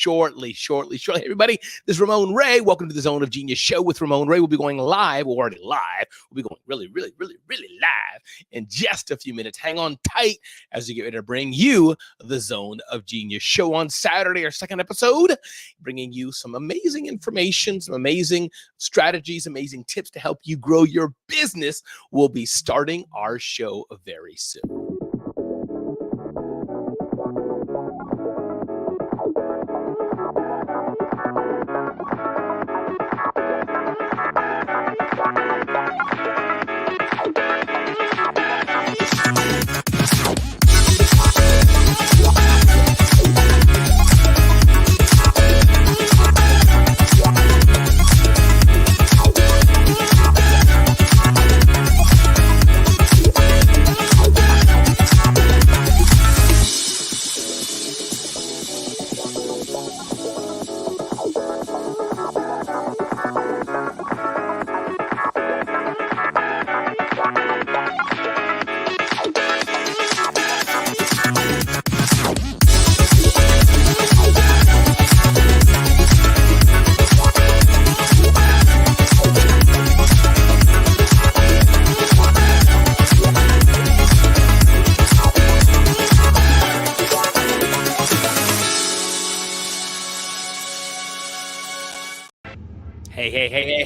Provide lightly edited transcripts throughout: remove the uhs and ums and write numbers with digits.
shortly. Everybody, this is Ramon Ray. Welcome to the Zone of Genius show with Ramon Ray. We'll be going live. We're already live. We'll be going really live in just a few minutes. Hang on tight as we get ready to bring you the Zone of Genius show on Saturday, our second episode, bringing you some amazing information, some amazing strategies, amazing tips to help you grow your business. We'll be starting our show very soon.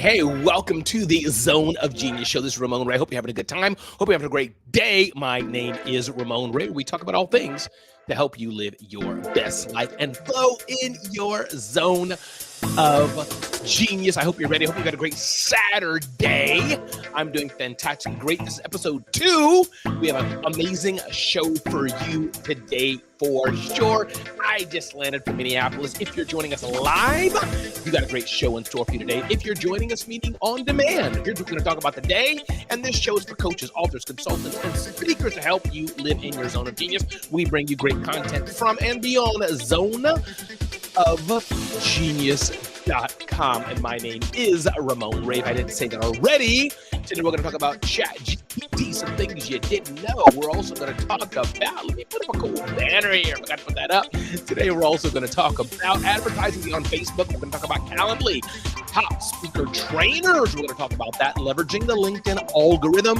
Hey, welcome to the Zone of Genius show. This is Ramon Ray. Hope you're having a good time. Hope you're having a great day. My name is Ramon Ray. We talk about all things to help you live your best life and flow in your zone of genius. I hope you're ready. I hope you got a great Saturday. I'm doing fantastic. Great. This is episode 2. We have an amazing show for you today for sure. I just landed from Minneapolis. If you're joining us live, you got a great show in store for you today. If you're joining us meeting on demand, here's what we're going to talk about today. And this show is for coaches, authors, consultants, and speakers to help you live in your zone of genius. We bring you great content from and beyond Zone of Genius.com. And my name is Ramon Ray. If I didn't say that already, today we're going to talk about ChatGPT, some things you didn't know. We're also going to talk about, let me put up a cool banner here. I got to put that up. Today we're also going to talk about advertising on Facebook. We're going to talk about Calendly, top speaker trainers. We're going to talk about that, leveraging the LinkedIn algorithm.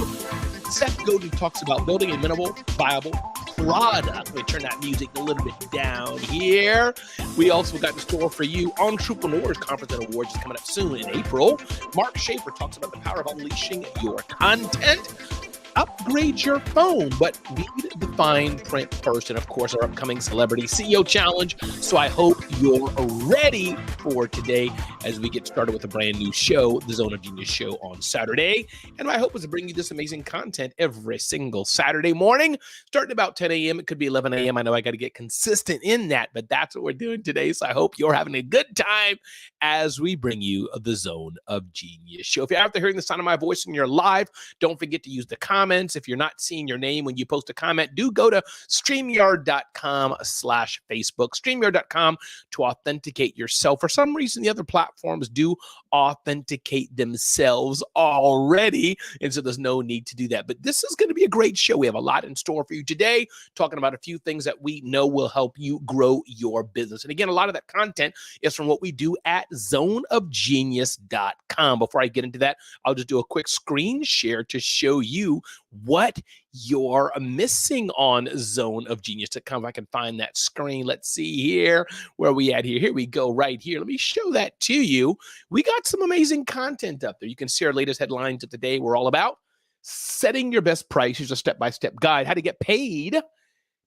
Seth Godin talks about building a minimal, viable product. Let me turn that music a little bit down here. We also got in store for you Entrepreneurs Conference and Awards is coming up soon in April. Mark Schaefer talks about the power of unleashing your content. Upgrade your phone, but read the fine print first. And of course, our upcoming Celebrity CEO Challenge. So I hope you're ready for today as we get started with a brand new show, the Zone of Genius show on Saturday. And my hope is to bring you this amazing content every single Saturday morning, starting about 10 a.m. It could be 11 a.m. I know I got to get consistent in that, but that's what we're doing today. So I hope you're having a good time as we bring you the Zone of Genius show. If you're out there hearing the sound of my voice and you're live, don't forget to use the comments. If you're not seeing your name when you post a comment, do go to StreamYard.com/Facebook, StreamYard.com to authenticate yourself. For some reason, the other platforms do authenticate themselves already, and so there's no need to do that. But this is going to be a great show. We have a lot in store for you today, talking about a few things that we know will help you grow your business. And again, a lot of that content is from what we do at zoneofgenius.com. Before I get into that, I'll just do a quick screen share to show you what you're missing on zoneofgenius.com. If I can find that screen, let's see here. Where are we at here? Here we go, right here. Let me show that to you. We got some amazing content up there. You can see our latest headlines of today. We're all about setting your best price. Here's a step-by-step guide, how to get paid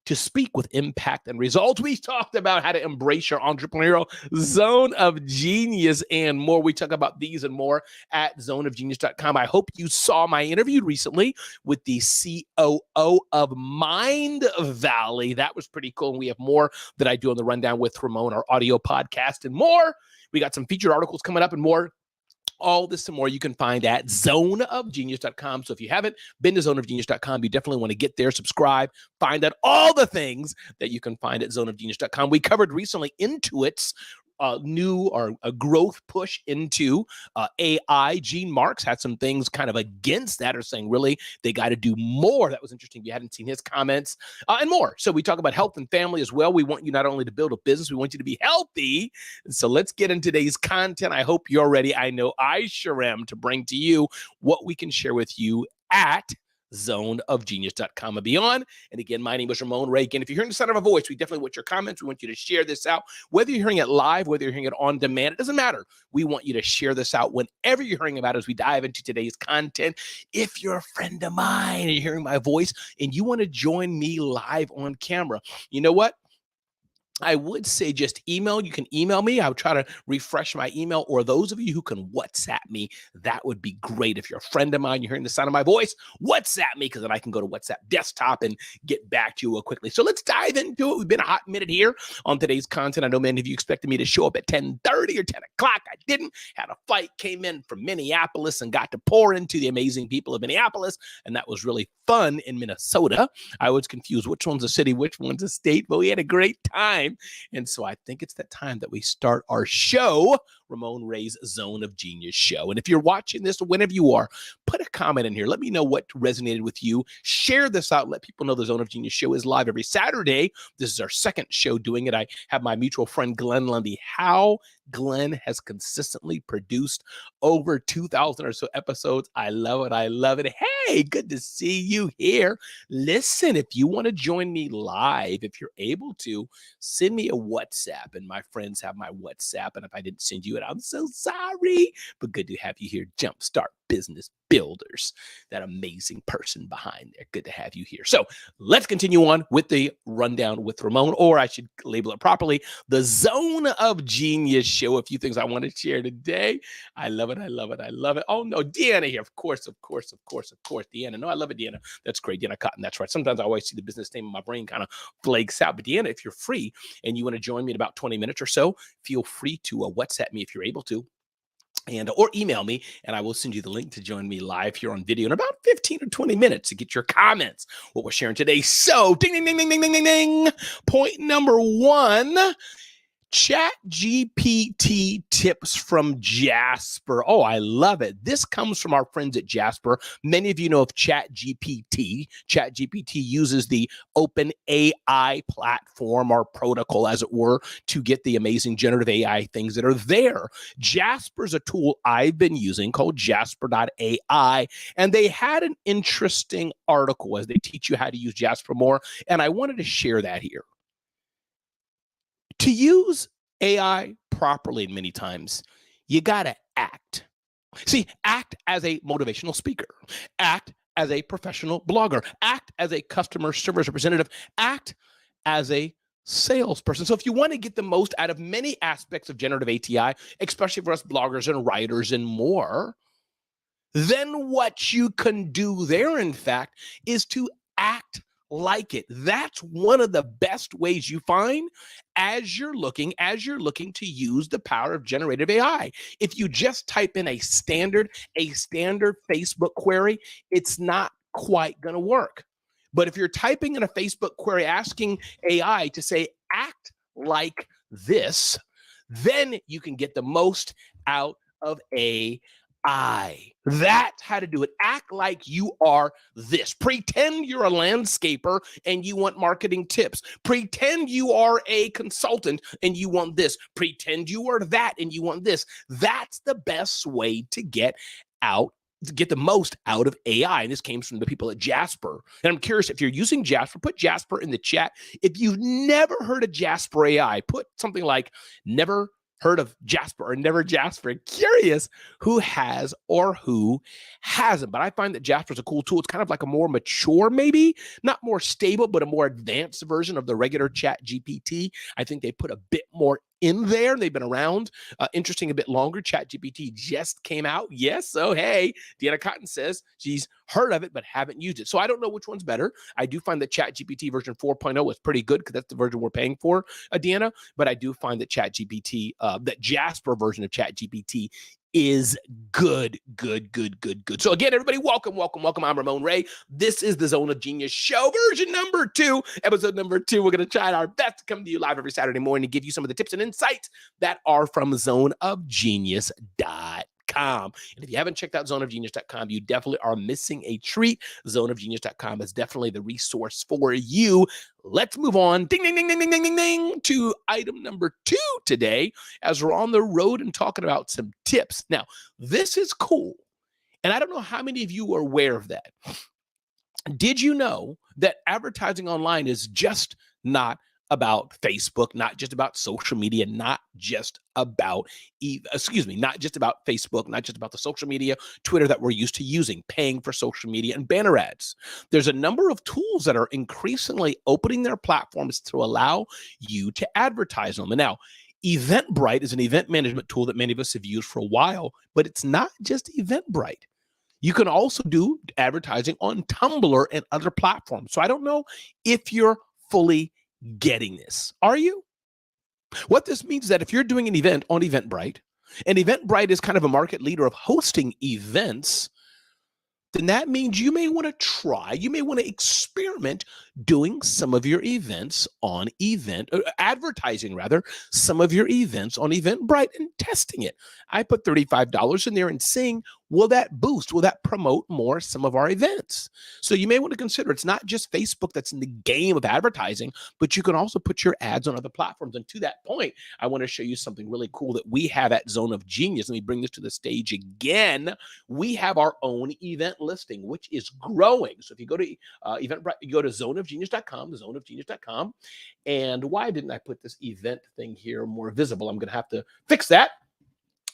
to speak with impact and results. We talked about how to embrace your entrepreneurial zone of genius and more. We talk about these and more at zoneofgenius.com. I hope you saw my interview recently with the COO of Mind Valley. That was pretty cool. And we have more that I do on the rundown with Ramon, our audio podcast and more. We got some featured articles coming up and more. All this and more you can find at zoneofgenius.com. So if you haven't been to zoneofgenius.com, you definitely want to get there, subscribe, find out all the things that you can find at zoneofgenius.com. We covered recently Intuit's new or a growth push into AI. Gene Marks had some things kind of against that, or saying really they got to do more. That was interesting. If you hadn't seen his comments and more. So we talk about health and family as well. We want you not only to build a business, we want you to be healthy. So let's get into today's content. I hope you're ready. I know I sure am, to bring to you what we can share with you at zoneofgenius.com and beyond. And again, my name is Ramon Ray. Again, if you're hearing the sound of a voice, we definitely want your comments. We want you to share this out. Whether you're hearing it live, whether you're hearing it on demand, it doesn't matter. We want you to share this out whenever you're hearing about it as we dive into today's content. If you're a friend of mine and you're hearing my voice and you want to join me live on camera, you know what? I would say just email. You can email me. I'll try to refresh my email, or those of you who can WhatsApp me, that would be great. If you're a friend of mine, you're hearing the sound of my voice, WhatsApp me, because then I can go to WhatsApp desktop and get back to you quickly. So let's dive into it. We've been a hot minute here on today's content. I know many of you expected me to show up at 10:30 or 10 o'clock. I didn't. Had a flight, came in from Minneapolis and got to pour into the amazing people of Minneapolis, and that was really fun in Minnesota. I was confused which one's a city, which one's a state, but we had a great time. And so I think it's that time that we start our show, Ramon Ray's Zone of Genius show. And if you're watching this, whenever you are, put a comment in here. Let me know what resonated with you. Share this out. Let people know the Zone of Genius show is live every Saturday. This is our second show doing it. I have my mutual friend, Glenn Lundy. How Glenn has consistently produced over 2,000 or so episodes. I love it. I love it. Hey, good to see you here. Listen, if you want to join me live, if you're able to, send me a WhatsApp. And my friends have my WhatsApp. And if I didn't send you it, I'm so sorry. But good to have you here. Jumpstart Business Builders, that amazing person behind there. Good to have you here. So let's continue on with the rundown with Ramon, or I should label it properly, the Zone of Genius show. A few things I want to share today. I love it. I love it. I love it. Oh no, Deanna here. Of course. Deanna. No, I love it, Deanna. That's great. Deanna Cotton. That's right. Sometimes I always see the business name and my brain kind of flakes out. But Deanna, if you're free and you want to join me in about 20 minutes or so, feel free to WhatsApp me if you're able to. Or email me, and I will send you the link to join me live here on video in about 15 or 20 minutes to get your comments, what we're sharing today. So, ding, ding, ding, ding, ding, ding, ding, ding. Point number one, ChatGPT tips from Jasper. Oh, I love it. This comes from our friends at Jasper. Many of you know of ChatGPT. ChatGPT uses the open AI platform or protocol, as it were, to get the amazing generative AI things that are there. Jasper's a tool I've been using called Jasper.ai, and they had an interesting article as they teach you how to use Jasper more, and I wanted to share that here. To use AI properly, many times, you got to act. See, act as a motivational speaker, act as a professional blogger, act as a customer service representative, act as a salesperson. So if you want to get the most out of many aspects of generative ATI, especially for us bloggers and writers and more, then what you can do there, in fact, is to act like it. That's one of the best ways you find as you're looking to use the power of generative AI. If you just type in a standard Facebook query, it's not quite going to work. But if you're typing in a Facebook query asking AI to say, act like this, then you can get the most out of AI. That's how to do it. Act like you are this. Pretend you're a landscaper and you want marketing tips. Pretend you are a consultant and you want this. Pretend you are that and you want this. That's the best way to get the most out of AI. And this came from the people at Jasper. And I'm curious, if you're using Jasper, put Jasper in the chat. If you've never heard of Jasper AI, put something like never heard of Jasper or never Jasper. Curious who has or who hasn't. But I find that Jasper is a cool tool. It's kind of like a more mature, maybe not more stable, but a more advanced version of the regular ChatGPT. I think they put a bit more in there. They've been around, interesting, a bit longer. ChatGPT just came out. Yes. So, hey, Deanna Cotton says she's heard of it, but haven't used it. So I don't know which one's better. I do find that ChatGPT version 4.0 is pretty good because that's the version we're paying for, Deanna. But I do find that that Jasper version of ChatGPT is good. So again, everybody, welcome. I'm Ramon Ray. This is the Zone of Genius show, version number 2, episode number 2. We're going to try our best to come to you live every Saturday morning to give you some of the tips and insights that are from zoneofgenius.com. And if you haven't checked out zoneofgenius.com, you definitely are missing a treat. Zoneofgenius.com is definitely the resource for you. Let's move on, ding, ding, ding, ding, ding, ding, ding, ding, to item number 2 today, as we're on the road and talking about some tips. Now, this is cool, and I don't know how many of you are aware of that. Did you know that advertising online is just not about Facebook, not just about social media, not just about Facebook, not just about the social media, Twitter that we're used to using, paying for social media and banner ads. There's a number of tools that are increasingly opening their platforms to allow you to advertise on them. And now, Eventbrite is an event management tool that many of us have used for a while, but it's not just Eventbrite. You can also do advertising on Tumblr and other platforms. So I don't know if you're fully getting this. Are you? What this means is that if you're doing an event on Eventbrite, and Eventbrite is kind of a market leader of hosting events, then that means you may want to experiment doing some of your events on advertising some of your events on Eventbrite and testing it. I put $35 in there and seeing, will that promote some of our events? So you may want to consider, it's not just Facebook that's in the game of advertising, but you can also put your ads on other platforms. And to that point, I want to show you something really cool that we have at Zone of Genius. Let me bring this to the stage again. We have our own event listing, which is growing. So if you go to Eventbrite, you go to zoneofgenius.com, and why didn't I put this event thing here more visible? I'm going to have to fix that.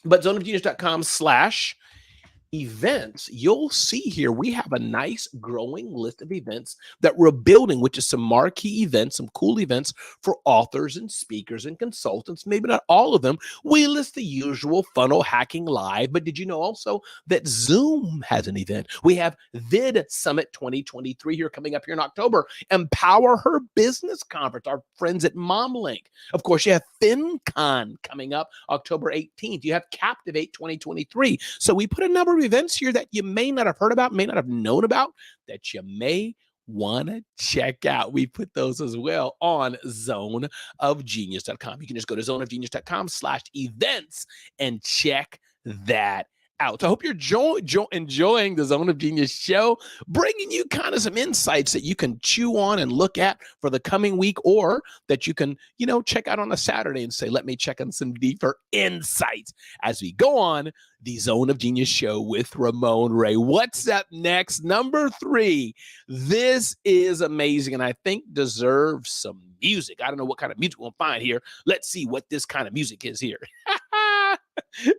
But zoneofgenius.com/events, you'll see here we have a nice growing list of events that we're building, which is some marquee events, some cool events for authors and speakers and consultants. Maybe not all of them. We list the usual Funnel Hacking Live, but did you know also that Zoom has an event? We have Vid Summit 2023 here coming up here in October, Empower Her Business Conference, our friends at MomLink. Of course, you have FinCon coming up October 18th. You have Captivate 2023. So we put a number of events here that you may not have heard about, may not have known about, that you may want to check out. We put those as well on zoneofgenius.com. You can just go to zoneofgenius.com/events and check that out. So I hope you're enjoying the Zone of Genius show, bringing you kind of some insights that you can chew on and look at for the coming week, or that you can, check out on a Saturday and say, let me check on some deeper insights as we go on the Zone of Genius show with Ramon Ray. What's up next? Number 3. This is amazing, and I think deserves some music. I don't know what kind of music we'll find here. Let's see what this kind of music is here.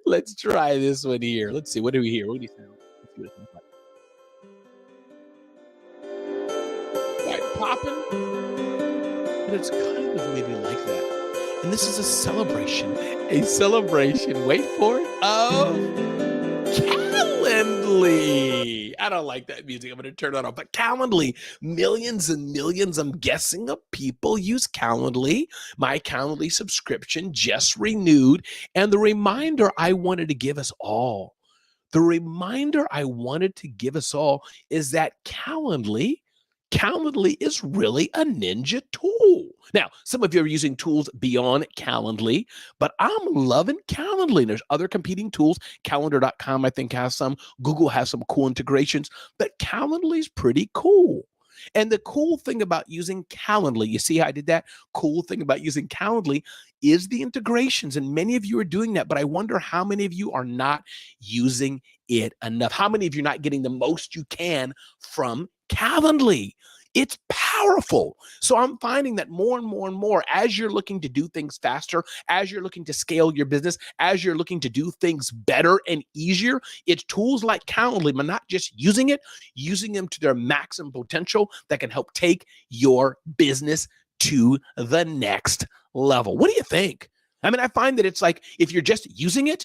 Let's try this one here. Let's see. What do we hear? What do you sound? Let's see what it sounds like. Right, popping. But it's kind of maybe like that. And this is a celebration. Wait for it, of Calendly. I don't like that music. I'm going to turn that off. But Calendly, millions and millions, I'm guessing, of people use Calendly. My Calendly subscription just renewed. And the reminder I wanted to give us all is that Calendly is really a ninja tool. Now, some of you are using tools beyond Calendly, but I'm loving Calendly. There's other competing tools. Calendar.com, I think, has some. Google has some cool integrations, but Calendly is pretty cool. And the cool thing about using Calendly, you see how I did that? Cool thing about using Calendly is the integrations, and many of you are doing that, but I wonder how many of you are not using it enough. How many of you are not getting the most you can from Calendly? It's powerful. So I'm finding that more and more, as you're looking to do things faster, as you're looking to scale your business, as you're looking to do things better and easier, it's tools like Calendly, but not just using them to their maximum potential that can help take your business to the next level. What do you think? I mean, I find that it's like, if you're just using it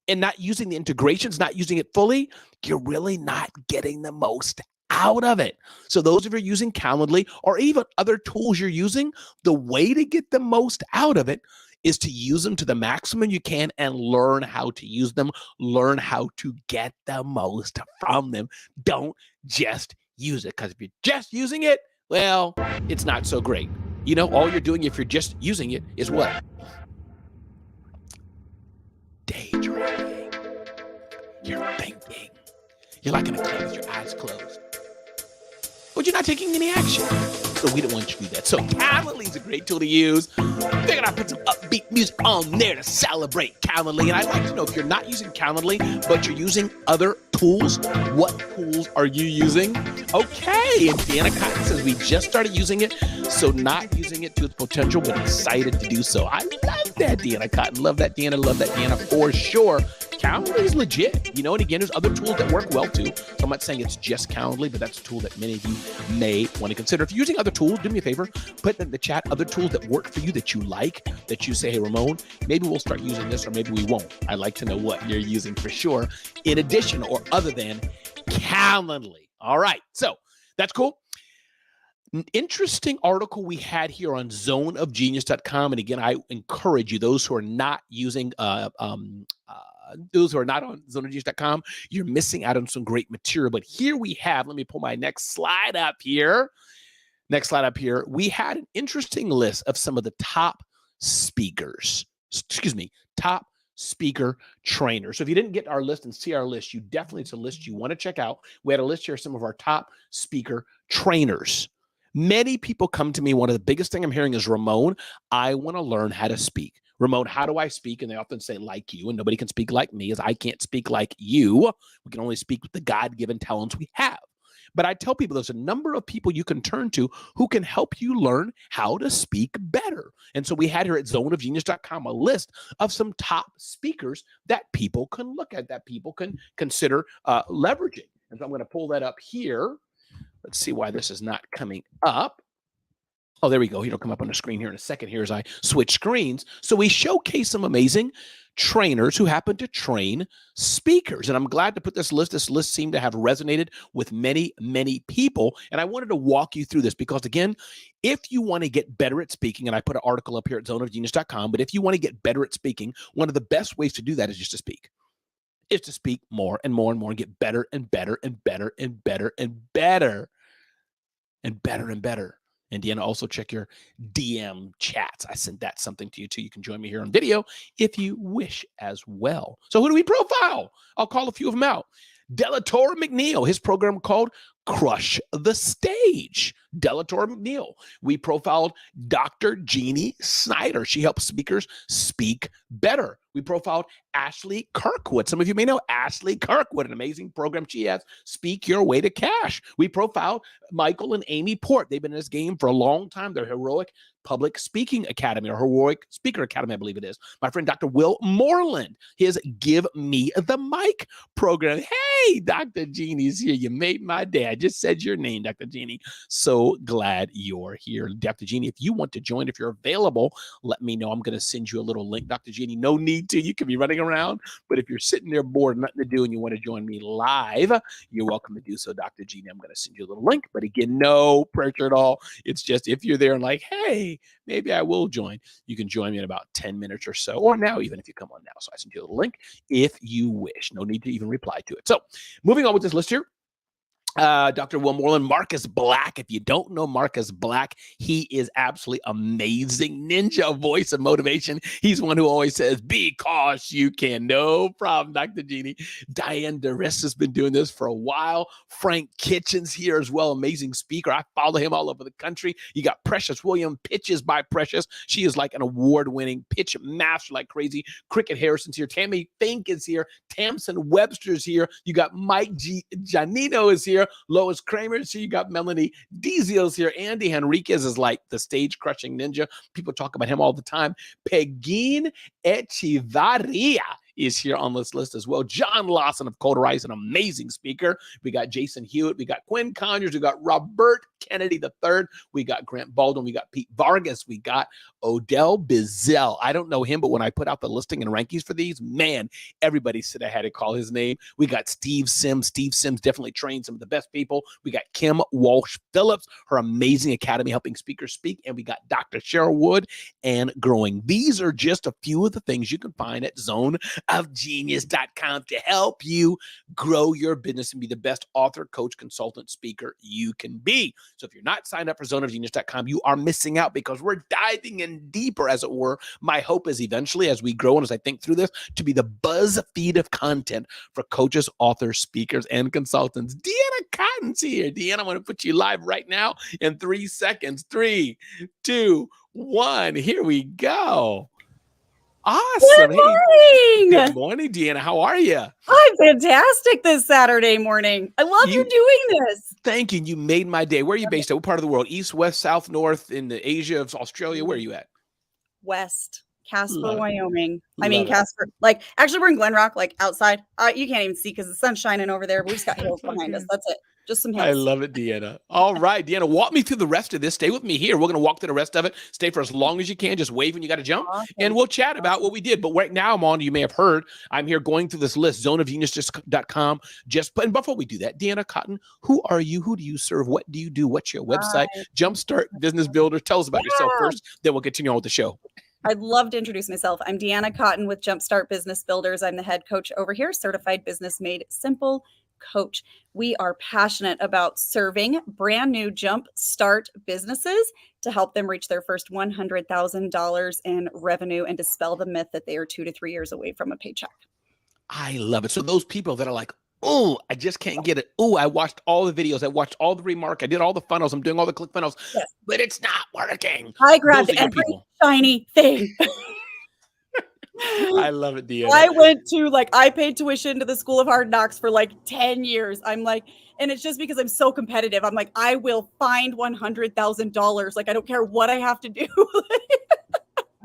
and not using the integrations, not using it fully, you're really not getting the most out of it. So those of you using Calendly or even other tools you're using, the way to get the most out of it is to use them to the maximum you can and learn how to use them, learn how to get the most from them. Don't just use it, because if you're just using it, well, it's not so great. You know, all you're doing if you're just using it is what? Daydreaming. You're thinking. You're like in a club with your eyes closed, but you're not taking any action. So we don't want you to do that. So Calendly is a great tool to use. Figured I'd put some upbeat music on there to celebrate Calendly. And I'd like to know, if you're not using Calendly, but you're using other tools, what tools are you using? Okay, and Deanna Cotton says we just started using it, so not using it to its potential, but excited to do so. I love that, Deanna Cotton. Love that, Deanna. Love that, Deanna, for sure. Calendly is legit, you know, and again, there's other tools that work well too. So I'm not saying it's just Calendly, but that's a tool that many of you may want to consider. If you're using other tools, do me a favor, put in the chat other tools that work for you, that you like, that you say, hey, Ramon, maybe we'll start using this, or maybe we won't. I'd like to know what you're using for sure, in addition or other than Calendly. All right, so that's cool. An interesting article we had here on zoneofgenius.com. And again, I encourage you, those who are not using, those who are not on zoneofgenius.com, you're missing out on some great material. But here we have, let me pull my next slide up here. Next slide up here. We had an interesting list of some of the top speakers, top speaker trainers. So if you didn't get our list and see our list, you definitely, it's a list you want to check out. We had a list here of some of our top speaker trainers. Many people come to me. One of the biggest thing I'm hearing is, Ramon, I want to learn how to speak. Ramon, how do I speak? And they often say, like you, and nobody can speak like me, as I can't speak like you. We can only speak with the God-given talents we have. But I tell people there's a number of people you can turn to who can help you learn how to speak better. And so we had here at zoneofgenius.com a list of some top speakers that people can look at, that people can consider leveraging. And so I'm going to pull that up here. Let's see why this is not coming up. Oh, there we go. It'll come up on the screen here in a second here as I switch screens. So we showcase some amazing trainers who happen to train speakers. And I'm glad to put this list. This list seemed to have resonated with many, many people. And I wanted to walk you through this because, again, if you want to get better at speaking, and I put an article up here at zoneofgenius.com, but if you want to get better at speaking, one of the best ways to do that is just to speak. Is to speak more and more and more and get better and better and better and better and better and better and better. And Deanna, also check your DM chats. I sent that something to you too. You can join me here on video if you wish as well. So who do we profile? I'll call a few of them out. Delatora McNeil, his program called Crush the Stage. Delatora McNeil. We profiled Dr. Jeannie Snyder. She helps speakers speak better. We profiled Ashley Kirkwood. Some of you may know Ashley Kirkwood, an amazing program she has, Speak Your Way to Cash. We profiled Michael and Amy Port. They've been in this game for a long time. They're Heroic Public Speaking Academy, or Heroic Speaker Academy, I believe it is. My friend Dr. Will Moreland, his Give Me the Mic program. Hey, Dr. Jeannie's here. You made my day. I just said your name, Dr. Jeannie. So glad you're here. Dr. Jeannie, if you want to join, if you're available, let me know. I'm going to send you a little link, Dr. Jeannie. No need to. You can be running around, but if you're sitting there bored, nothing to do, and you want to join me live, you're welcome to do so, Dr. Jeannie. I'm going to send you a little link, but again, no pressure at all. It's just if you're there and like, hey, maybe I will join, you can join me in about 10 minutes or so, or now, even if you come on now. So I send you a little link if you wish. No need to even reply to it. So moving on with this list here. Dr. Will Moreland, Marcus Black. If you don't know Marcus Black, he is absolutely amazing. Ninja voice of motivation. He's one who always says, because you can. No problem, Dr. Jeannie. Diane DeRis has been doing this for a while. Frank Kitchens here as well. Amazing speaker. I follow him all over the country. You got Precious William, Pitches by Precious. She is like an award-winning pitch master like crazy. Cricket Harrison's here. Tammy Fink is here. Tamsin Webster's here. You got Mike Giannino is here. Lois Kramer's here. You got Melanie Dizio's here. Andy Henriquez is like the stage-crushing ninja. People talk about him all the time. Pegin Echevarria is here on this list as well. John Lawson of Cold Rice, an amazing speaker. We got Jason Hewitt. We got Quinn Conyers. We got Robert Kennedy III. We got Grant Baldwin. We got Pete Vargas. We got Odell Bizzell. I don't know him, but when I put out the listing and rankings for these, man, everybody said I had to call his name. We got Steve Sims. Steve Sims definitely trained some of the best people. We got Kim Walsh Phillips, her amazing academy helping speakers speak. And we got Dr. Cheryl Wood and Growing. These are just a few of the things you can find at zoneofgenius.com to help you grow your business and be the best author, coach, consultant, speaker you can be. So if you're not signed up for zoneofgenius.com, you are missing out because we're diving in deeper, as it were. My hope is eventually, as we grow and as I think through this, to be the BuzzFeed of content for coaches, authors, speakers, and consultants. Deanna Cotton's here. Deanna, I'm going to put you live right now in 3 seconds. 3, 2, 1. Here we go. Awesome. Good morning. Good morning, Deanna. How are you? I'm fantastic this Saturday morning. I love you doing this. Thank you. You made my day. Where are you based at? What part of the world? East, west, south, north, in the Asia, Australia? Where are you at? West, Casper, Wyoming. Casper. Like, actually, we're in Glen Rock, like outside. You can't even see because the sun's shining over there. We just got hills behind us. That's it. Just some hills. I love it, Deanna. All right, Deanna, walk me through the rest of this. Stay with me here. We're going to walk through the rest of it. Stay for as long as you can. Just wave when you got to jump. Awesome. And we'll chat about what we did. But right now, you may have heard, I'm here going through this list, zoneofgenius.com. And before we do that, Deanna Cotton, who are you? Who do you serve? What do you do? What's your website? Jumpstart Business Builder. Tell us about yourself first. Then we'll continue on with the show. I'd love to introduce myself. I'm Deanna Cotton with Jumpstart Business Builders. I'm the head coach over here, certified business made simple coach. We are passionate about serving brand new jumpstart businesses to help them reach their first $100,000 in revenue and dispel the myth that they are 2 to 3 years away from a paycheck. I love it. So those people that are like, oh, I just can't get it. Oh, I watched all the videos. I watched all the remark. I did all the funnels. I'm doing all the click funnels, but it's not working. I grabbed every shiny thing. I love it, Deanna. I paid tuition to the School of Hard Knocks for like 10 years. I'm like, and it's just because I'm so competitive. I'm like, I will find $100,000. Like, I don't care what I have to do.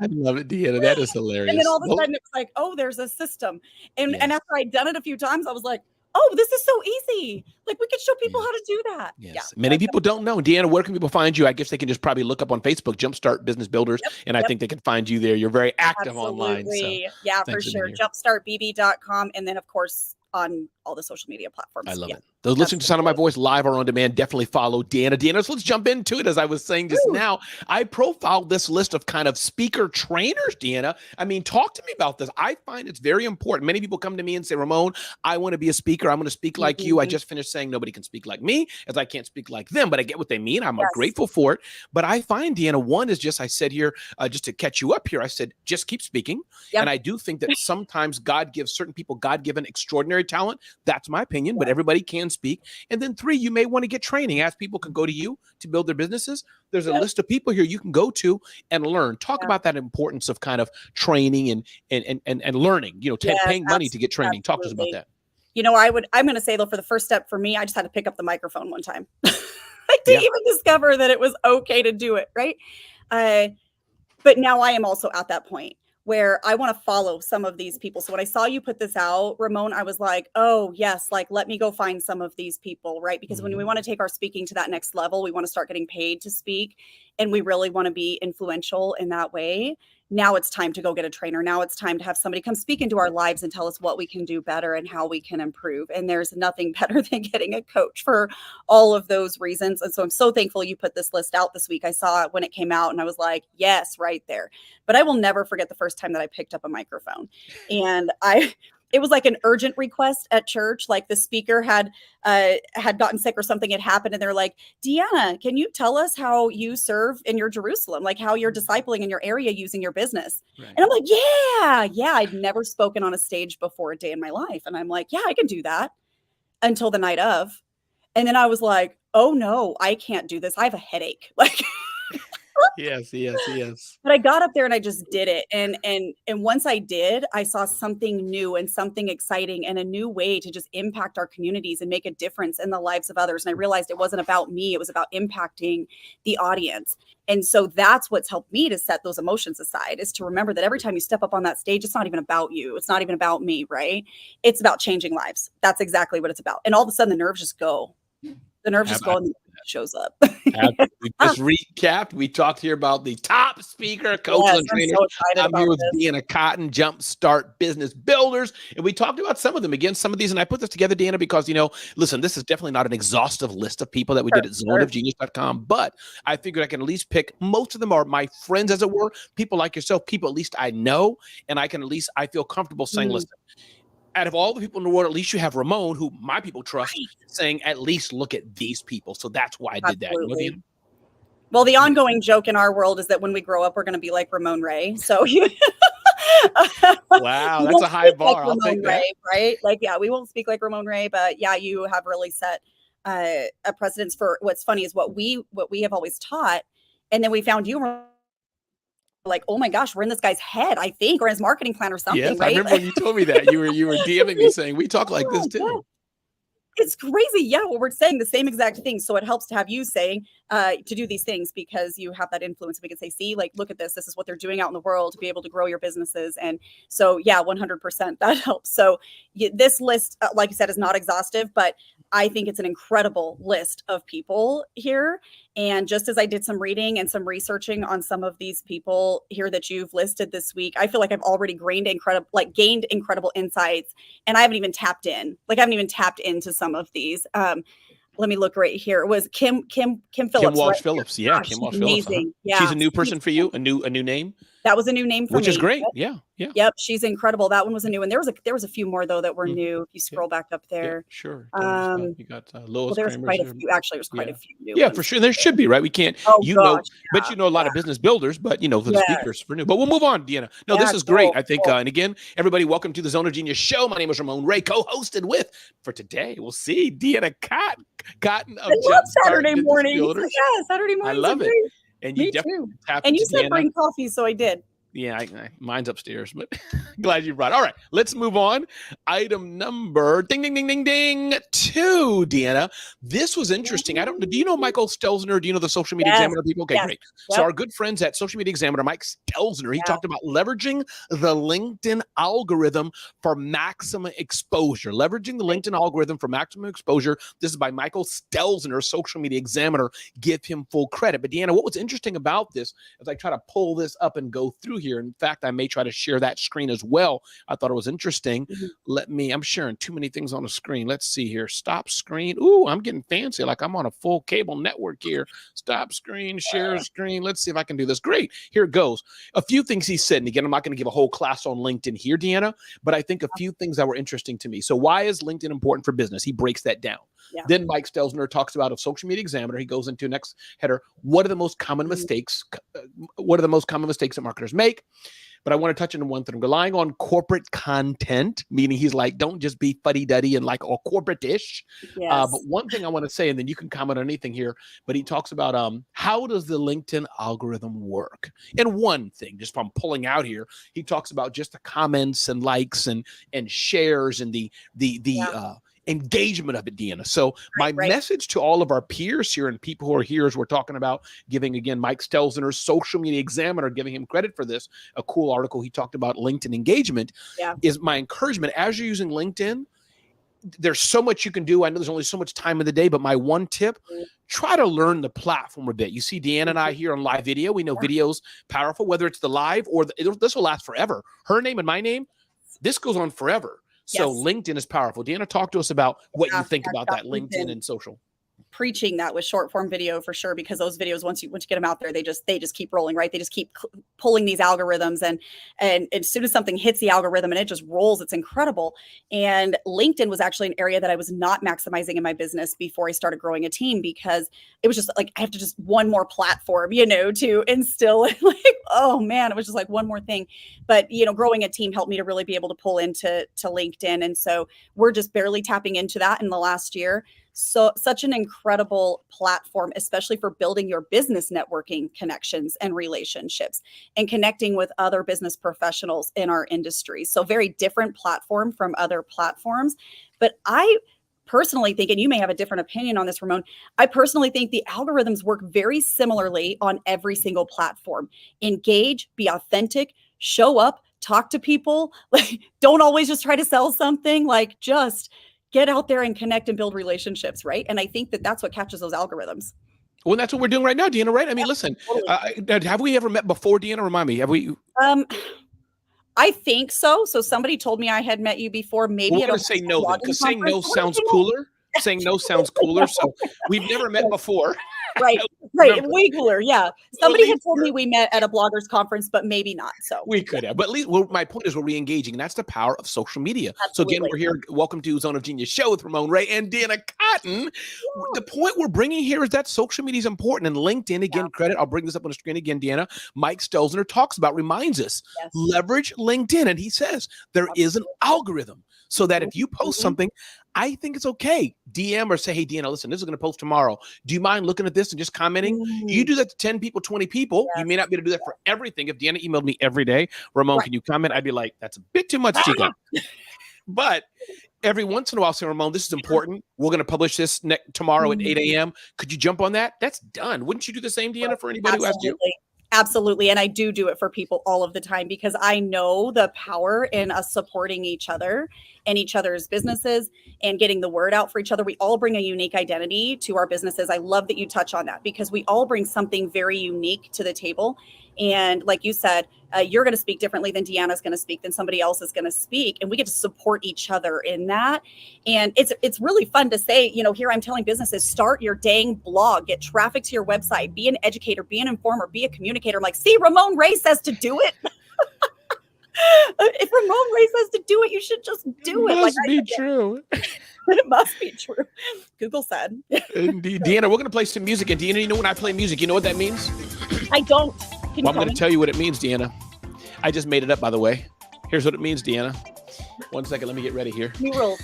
I love it, Deanna. That is hilarious. And then all of a sudden it's like, oh, there's a system. And after I'd done it a few times, I was like, oh, this is so easy. Like, we could show people how to do that. Yes. Yeah. Many people don't know. Deanna, where can people find you? I guess they can just probably look up on Facebook, Jumpstart Business Builders. And I think they can find you there. You're very active online. So yeah, for sure. Jumpstartbb.com. And then, of course, on all the social media platforms. I love it. Those listening to Sound of My Voice live or on demand, definitely follow Deanna. So let's jump into it. As I was saying just now, I profiled this list of kind of speaker trainers, Deanna. I mean, talk to me about this. I find it's very important. Many people come to me and say, Ramon, I want to be a speaker. I'm going to speak like you. I just finished saying nobody can speak like me, as I can't speak like them, but I get what they mean. I'm grateful for it. But I find, Deanna, one is just, I said here, just to catch you up here, I said, just keep speaking. And I do think that sometimes God gives certain people God-given extraordinary talent. That's my opinion, but everybody can speak. And then 3, you may want to get training. As people can go to you to build their businesses, there's a list of people here you can go to and learn. Talk about that importance of kind of training and learning, paying money to get training. Talk to us about that. I'm going to say, though, for the first step for me, I just had to pick up the microphone one time. I didn't even discover that it was okay to do it. Right. But now I am also at that point where I want to follow some of these people. So when I saw you put this out, Ramon, I was like, oh yes, like, let me go find some of these people, right? Because when we want to take our speaking to that next level, we want to start getting paid to speak, and we really want to be influential in that way. Now it's time to go get a trainer. Now it's time to have somebody come speak into our lives and tell us what we can do better and how we can improve. And there's nothing better than getting a coach for all of those reasons. And so I'm so thankful you put this list out this week. I saw it when it came out and I was like, yes, right there. But I will never forget the first time that I picked up a microphone. And it was like an urgent request at church. Like the speaker had gotten sick or something had happened. And they're like, Deanna, can you tell us how you serve in your Jerusalem? Like how you're discipling in your area using your business. Right. And I'm like, yeah. I'd never spoken on a stage before a day in my life. And I'm like, yeah, I can do that until the night of. And then I was like, oh no, I can't do this. I have a headache. Like, Yes. But I got up there and I just did it. And once I did, I saw something new and something exciting and a new way to just impact our communities and make a difference in the lives of others. And I realized it wasn't about me. It was about impacting the audience. And so that's what's helped me to set those emotions aside, is to remember that every time you step up on that stage, it's not even about you. It's not even about me, right? It's about changing lives. That's exactly what it's about. And all of a sudden the nerves just go. The nerves just go. shows up. We just recapped. We talked here about the top speaker, coaches, Yes, and I'm trainers. so excited I'm about here with this. Deanna Cotton, Jumpstart Business Builders. And we talked about some of them. Again, some of these, and I put this together, Deanna, because, listen, this is definitely not an exhaustive list of people that we did at zoneofgenius.com, but I figured I can at least pick, most of them are my friends, as it were, people like yourself, people at least I know, and I feel comfortable saying, listen, out of all the people in the world, at least you have Ramon, who my people trust, saying, at least look at these people. So that's why I did that. Absolutely. Well, the ongoing joke in our world is that when we grow up, we're going to be like Ramon Ray. So wow, that's a high bar. I'll take that. Right? Like, yeah, we won't speak like Ramon Ray, but yeah, you have really set a precedence for what's funny is what we have always taught. And then we found you like, oh my gosh, we're in this guy's head, I think, or his marketing plan or something. Yes, right? I remember when you told me that you were DMing me saying we talk like this too. Yeah. It's crazy. Yeah. Well, we're saying the same exact thing. So it helps to have you saying to do these things because you have that influence. We can say, see, like, look at this. This is what they're doing out in the world to be able to grow your businesses. And so, yeah, 100% that helps. So this list, like you said, is not exhaustive, but I think it's an incredible list of people here. And just as I did some reading and some researching on some of these people here that you've listed this week, I feel like I've already gained incredible insights, and I haven't even tapped into some of these. Let me look right here. It was Kim Phillips. Kim Walsh right? Phillips. Yeah, Gosh, Kim Walsh amazing. Phillips. Yeah. She's a new person for you, a new name. That was a new name for me. Which is great. Yeah. Yep, she's incredible. That one was a new one. There was a few more though that were new. If you scroll back up there, sure. You got Lois. There was quite a few. Actually, there was quite a few new. Yeah, for sure. There should be, right? We can't. But a lot of business builders, but the speakers for new. But we'll move on, Deanna. No, this is great. I think, and again, everybody, welcome to the Zone of Genius show. My name is Ramon Ray, co-hosted with for today. We'll see Deanna Cotton of Saturday mornings. Yeah, Saturday mornings. I love it. And you definitely tap into you said Deanna. bring coffee, so I did. Yeah, mine's upstairs, but glad you brought it. All right, let's move on. Item number ding, 2, Deanna. This was interesting. Do you know Michael Stelzner? Do you know the Social Media Examiner people? Okay, great. Yep. So our good friends at Social Media Examiner, Mike Stelzner, he talked about leveraging the LinkedIn algorithm for maximum exposure. Leveraging the LinkedIn algorithm for maximum exposure. This is by Michael Stelzner, Social Media Examiner. Give him full credit. But Deanna, what was interesting about this, as I try to pull this up and go through here, in fact, I may try to share that screen as well. I thought it was interesting. I'm sharing too many things on the screen. Let's see here. Stop screen. Ooh, I'm getting fancy. Like I'm on a full cable network here. Stop screen, share screen. Let's see if I can do this. Great. Here it goes. A few things he said. And again, I'm not going to give a whole class on LinkedIn here, Deanna, but I think a few things that were interesting to me. So why is LinkedIn important for business? He breaks that down. Yeah. Then Mike Stelzner talks about a Social Media Examiner. He goes into next header. What are the most common mistakes? What are the most common mistakes that marketers make? But I want to touch on one thing. Relying on corporate content, meaning he's like, don't just be fuddy-duddy and like all corporate-ish. Yes. But one thing I want to say, and then you can comment on anything here, but he talks about how does the LinkedIn algorithm work? And one thing, just from pulling out here, he talks about just the comments and likes and shares and the engagement of it, Deanna. So my message to all of our peers here and people who are here as we're talking about giving, again, Mike Stelzner's Social Media Examiner, giving him credit for this, a cool article he talked about LinkedIn engagement, is my encouragement as you're using LinkedIn. There's so much you can do. I know there's only so much time in the day, but my one tip, try to learn the platform a bit. You see Deanna and I here on live video. We know video's powerful, whether it's the live or this will last forever. Her name and my name, this goes on forever. So LinkedIn is powerful. Deanna, talk to us about what you think about that LinkedIn and social. Preaching that with short form video for sure, because those videos, once you get them out there, they just keep rolling, right? They just keep pulling these algorithms, and as soon as something hits the algorithm and it just rolls, it's incredible. And LinkedIn was actually an area that I was not maximizing in my business before I started growing a team, because it was just like I have to just one more platform, to instill like, oh man, it was just like one more thing. But growing a team helped me to really be able to pull into LinkedIn, and so we're just barely tapping into that in the last year. So such an incredible platform, especially for building your business networking connections and relationships and connecting with other business professionals in our industry. So very different platform from other platforms. But I personally think, and you may have a different opinion on this, Ramon, I personally think the algorithms work very similarly on every single platform. Engage, be authentic, show up, talk to people. Like, don't always just try to sell something. Like, just get out there and connect and build relationships, right? And I think that that's what catches those algorithms. Well, that's what we're doing right now, Deanna, right? I mean, listen, Totally. have we ever met before, Deanna? Remind me, have we? I think so. So somebody told me I had met you before. Maybe We're going to say no then, because saying no sounds cooler. Saying no sounds cooler. So we've never met before. Right. Way cooler. Yeah. Somebody had told me we met at a bloggers conference, but maybe not. So we could have. But at least my point is we're re-engaging, and that's the power of social media. Absolutely. So again, we're here. Welcome to Zone of Genius Show with Ramon Ray and Deanna Cotton. Yeah. The point we're bringing here is that social media is important. And LinkedIn, again, credit. I'll bring this up on the screen again, Deanna. Mike Stelzner talks about, reminds us, leverage LinkedIn. And he says there is an algorithm so that if you post something, I think it's okay. DM or say, hey, Deanna, listen, this is going to post tomorrow. Do you mind looking at this and just commenting? You do that to 10 people, 20 people. You may not be able to do that for everything. If Deanna emailed me every day, Ramon, can you comment? I'd be like, that's a bit too much, Chica. But every once in a while, say, Ramon, this is important. We're going to publish this tomorrow at 8 a.m. Could you jump on that? That's done. Wouldn't you do the same, Deanna, for anybody who asked you? Absolutely. And I do it for people all of the time because I know the power in us supporting each other and each other's businesses and getting the word out for each other. We all bring a unique identity to our businesses. I love that you touch on that because we all bring something very unique to the table. And like you said, you're going to speak differently than Deanna's going to speak, than somebody else is going to speak. And we get to support each other in that. And it's really fun to say, here I'm telling businesses, start your dang blog, get traffic to your website, be an educator, be an informer, be a communicator. I'm like, see, Ramon Ray says to do it. If Ramon Ray says to do it, you should just do it. It must be true. It must be true. Google said. Indeed. Deanna, we're going to play some music. And Deanna, when I play music, you know what that means? I don't. Well, I'm going to tell you what it means, Deanna. I just made it up, by the way. Here's what it means, Deanna. 1 second. Let me get ready here. New rules.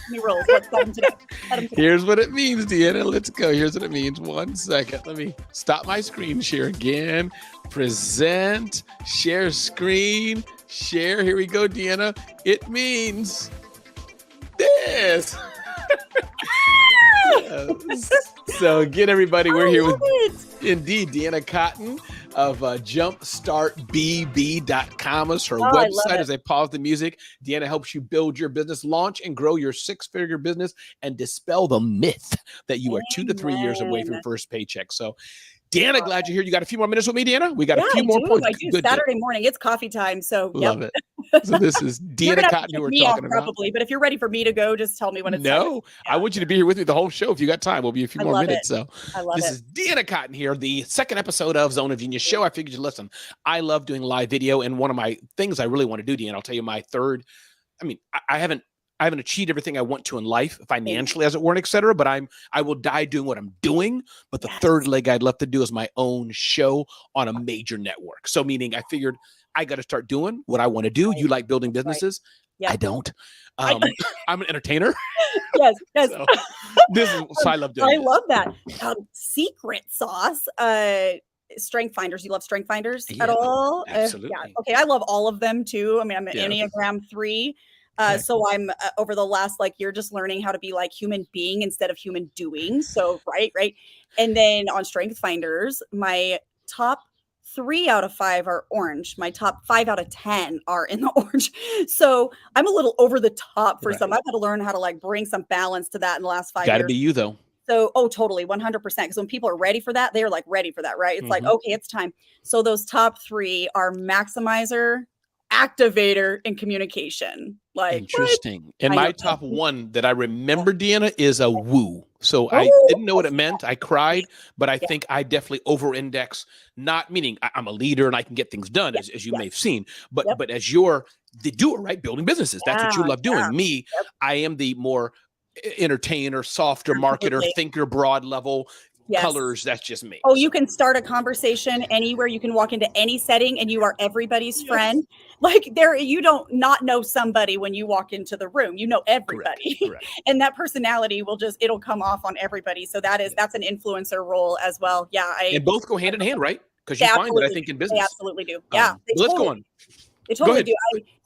Let's get them today. Here's what it means, Deanna. Let's go. Here's what it means. 1 second. Let me stop my screen share again. Present. Share screen. Share. Here we go, Deanna. It means this. Yes. So again, everybody, we're here with indeed Deanna Cotton of jumpstartbb.com is her website. As I pause the music, Deanna helps you build your business, launch and grow your 6-figure business, and dispel the myth that you are 2 to 3 years away from your first paycheck. So Deanna, glad you're here. You got a few more minutes with me, Deanna? We got a few more points. I do. Good Saturday morning. It's coffee time. So love it. So this is Deanna Cotton who we're talking about. Probably, but if you're ready for me to go, just tell me when it's time. I want you to be here with me the whole show. If you got time, we'll be a few more minutes. So this is Deanna Cotton here, the second episode of Zone of Genius Show. I figured you listen. I love doing live video, and one of my things I really want to do, Deanna, I'll tell you my third. I mean, I haven't achieved everything I want to in life, financially, as it were, et cetera, but I will die doing what I'm doing. But the third leg I'd love to do is my own show on a major network. So meaning I figured I got to start doing what I want to do. You like building businesses. I don't. I'm an entertainer. Yes. So I love doing I love that. Secret sauce. Strength finders. You love strength finders at all? Absolutely. Okay. I love all of them too. I mean, I'm an Enneagram 3. So I'm over the last year just learning how to be like human being instead of human doing. So right. And then on Strength Finders, my top 3 out of 5 are orange. My top 5 out of 10 are in the orange. So I'm a little over the top for some. I've had to learn how to bring some balance to that in the last 5 years. Got to be you though. So, totally, 100%. Because when people are ready for that, they're ready for that, right? It's like, okay, it's time. So those top 3 are maximizer, activator, and communication. Interesting. What? And my top 1 that I remember, Deanna, is a woo. So I didn't know what it meant. I cried, but I think I definitely over-index, not meaning I'm a leader and I can get things done, as you may have seen, but as you're the doer, right? Building businesses. That's what you love doing. Me, I am the more entertainer, softer marketer, thinker, broad level. Colors, that's just me. You can start a conversation anywhere. You can walk into any setting and you are everybody's friend. You don't not know somebody when you walk into the room. You know everybody. Correct. And that personality it'll come off on everybody. So that's an influencer role as well. And both go hand in hand, right? Because you find that I think in business. They absolutely do. Yeah. Let's go on. They totally do.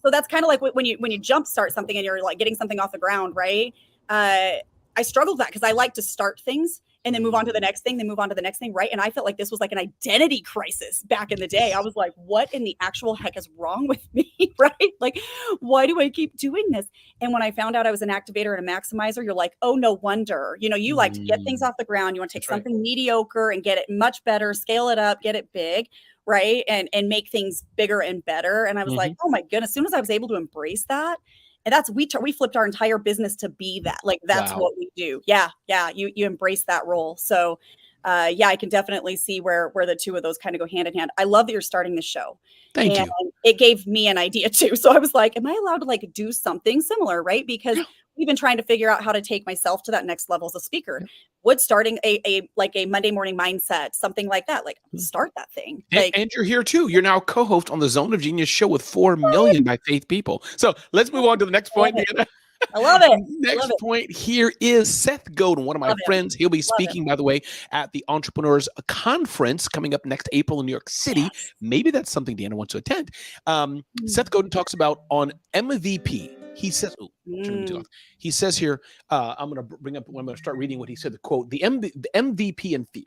So that's kind of like when you jumpstart something and you're getting something off the ground, right? I struggle with that because I like to start things and then move on to the next thing, then move on to the next thing, right? And I felt like this was like an identity crisis back in the day. I was like, what in the actual heck is wrong with me, right? Like, why do I keep doing this? And when I found out I was an activator and a maximizer, you're like, oh, no wonder. You like to get things off the ground. You want to take something mediocre and get it much better, scale it up, get it big, right? And make things bigger and better. And I was like, oh my goodness, as soon as I was able to embrace that, and that's, we flipped our entire business to be that. Like, that's what we do. Yeah. You embrace that role. So I can definitely see where the two of those kind of go hand in hand. I love that you're starting the show. Thank you. It gave me an idea too. So I was like, am I allowed to like do something similar? Right. Because we've been trying to figure out how to take myself to that next level as a speaker. Would starting a Monday morning mindset, something like that, like start that thing. And you're here too. You're now co-host on the Zone of Genius show with 4 million by Faith people. So let's move on to the next point. I love it. Next point here is Seth Godin, one of my friends. He'll be speaking, by the way, at the Entrepreneurs Conference coming up next April in New York City. Yes. Maybe that's something Deanna wants to attend. Seth Godin talks about on MVP. He says, he says here, I'm going to start reading what he said, the quote, the MVP and fear.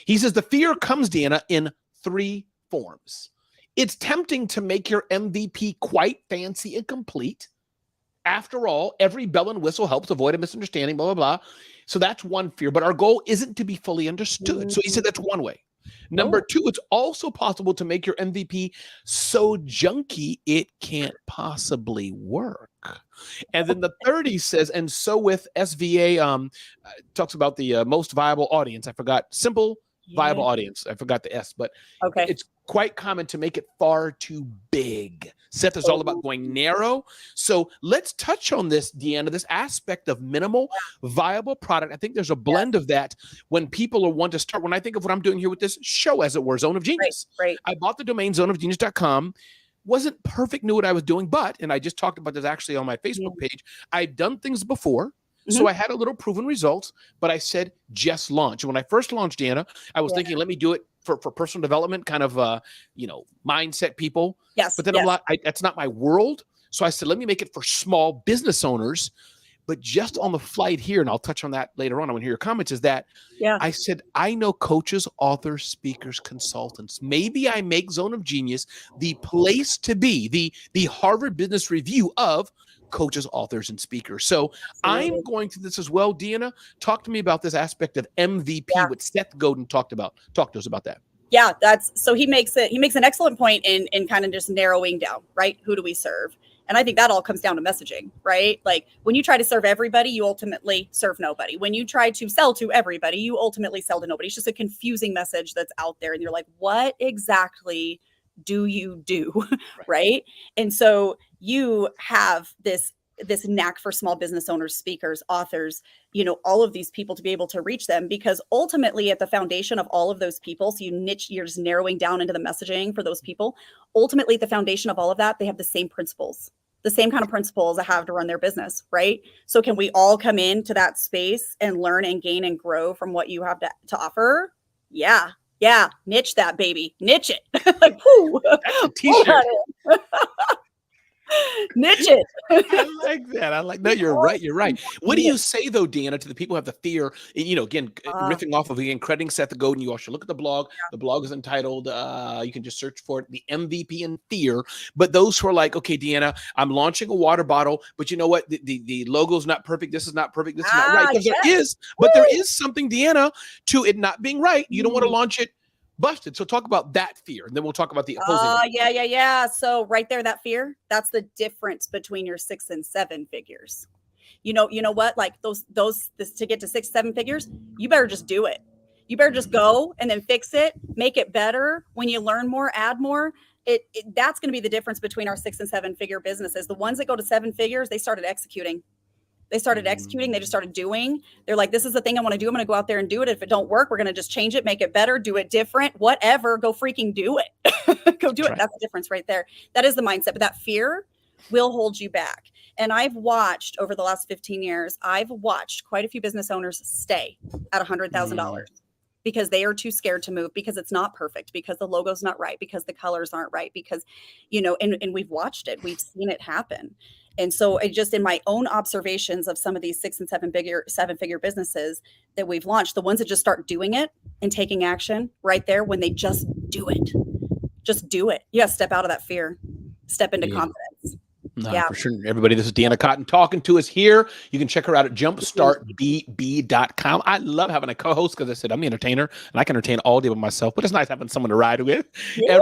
He says, the fear comes, Deanna, in 3 forms. It's tempting to make your MVP quite fancy and complete. After all, every bell and whistle helps avoid a misunderstanding, blah, blah, blah. So that's one fear. But our goal isn't to be fully understood. So he said that's one way. Number 2, it's also possible to make your MVP so junky it can't possibly work. And then the third, he says, and so with SVA, talks about the most viable audience. I forgot simple, viable audience. I forgot the S, but it's quite common to make it far too big. Seth is all about going narrow. So let's touch on this, Deanna, this aspect of minimal viable product. I think there's a blend of that when people are want to start. When I think of what I'm doing here with this show, as it were, Zone of Genius. Right. I bought the domain zoneofgenius.com. Wasn't perfect, knew what I was doing, but, and I just talked about this actually on my Facebook page, I've done things before. So I had a little proven results, but I said, just launch. And when I first launched, Deanna, I was thinking, let me do it for personal development, kind of, mindset people. Yes. But then I'm like, that's not my world. So I said, let me make it for small business owners. But just on the flight here, and I'll touch on that later on, I want to hear your comments, is that I said, I know coaches, authors, speakers, consultants. Maybe I make Zone of Genius the place to be, the Harvard Business Review of coaches, authors, and speakers. So I'm going through this as well. Deanna, talk to me about this aspect of MVP, what Seth Godin talked about. Talk to us about that. Yeah, so he makes an excellent point in kind of just narrowing down, right? Who do we serve? And I think that all comes down to messaging, right? Like when you try to serve everybody, you ultimately serve nobody. When you try to sell to everybody, you ultimately sell to nobody. It's just a confusing message that's out there. And you're like, what exactly do you do? Right. And so you have this knack for small business owners, speakers, authors, all of these people to be able to reach them, because ultimately at the foundation of all of those people, so you're just narrowing down into the messaging for those people. Ultimately at the foundation of all of that, they have the same principles, the same kind of principles that have to run their business. Right. So can we all come into that space and learn and gain and grow from what you have to offer? Yeah. Niche that baby. Niche it. Like, whoo. That's a t-shirt. Niche it. I like that. No, you're right. What do you say though, Deanna, to the people who have the fear, again, riffing off of, crediting Seth Godin, you all should look at the blog. The blog is entitled, you can just search for it, the MVP and fear. But those who are like, okay, Deanna, I'm launching a water bottle, but you know what? The logo's not perfect. This is not perfect. This is not right. There is something, Deanna, to it not being right. You don't want to launch it busted. So talk about that fear, and then we'll talk about the opposing. Yeah. So right there, that fear, that's the difference between your 6 and 7 figures. You know what? Like those to get to 6, 7 figures, you better just do it. You better just go and then fix it, make it better. When you learn more, add more. That's going to be the difference between our 6 and 7 figure businesses. The ones that go to 7 figures, they started executing. They just started doing. They're like, this is the thing I want to do. I'm going to go out there and do it. If it don't work, we're going to just change it, make it better, do it different, whatever, go freaking do it. Go do it. That's the difference right there. That is the mindset. But that fear will hold you back. And I've watched over the last 15 years, quite a few business owners stay at $100,000 because they are too scared to move, because it's not perfect, because the logo's not right, because the colors aren't right, because, and we've watched it. We've seen it happen. And so it just, in my own observations of some of these 6 and 7-figure businesses that we've launched, the ones that just start doing it and taking action right there, when they just do it, you got to step out of that fear, step into confidence. No, for sure. Everybody, this is Deanna Cotton talking to us here. You can check her out at jumpstartbb.com. I love having a co-host because I said I'm the entertainer and I can entertain all day with myself, but it's nice having someone to ride with. Yeah.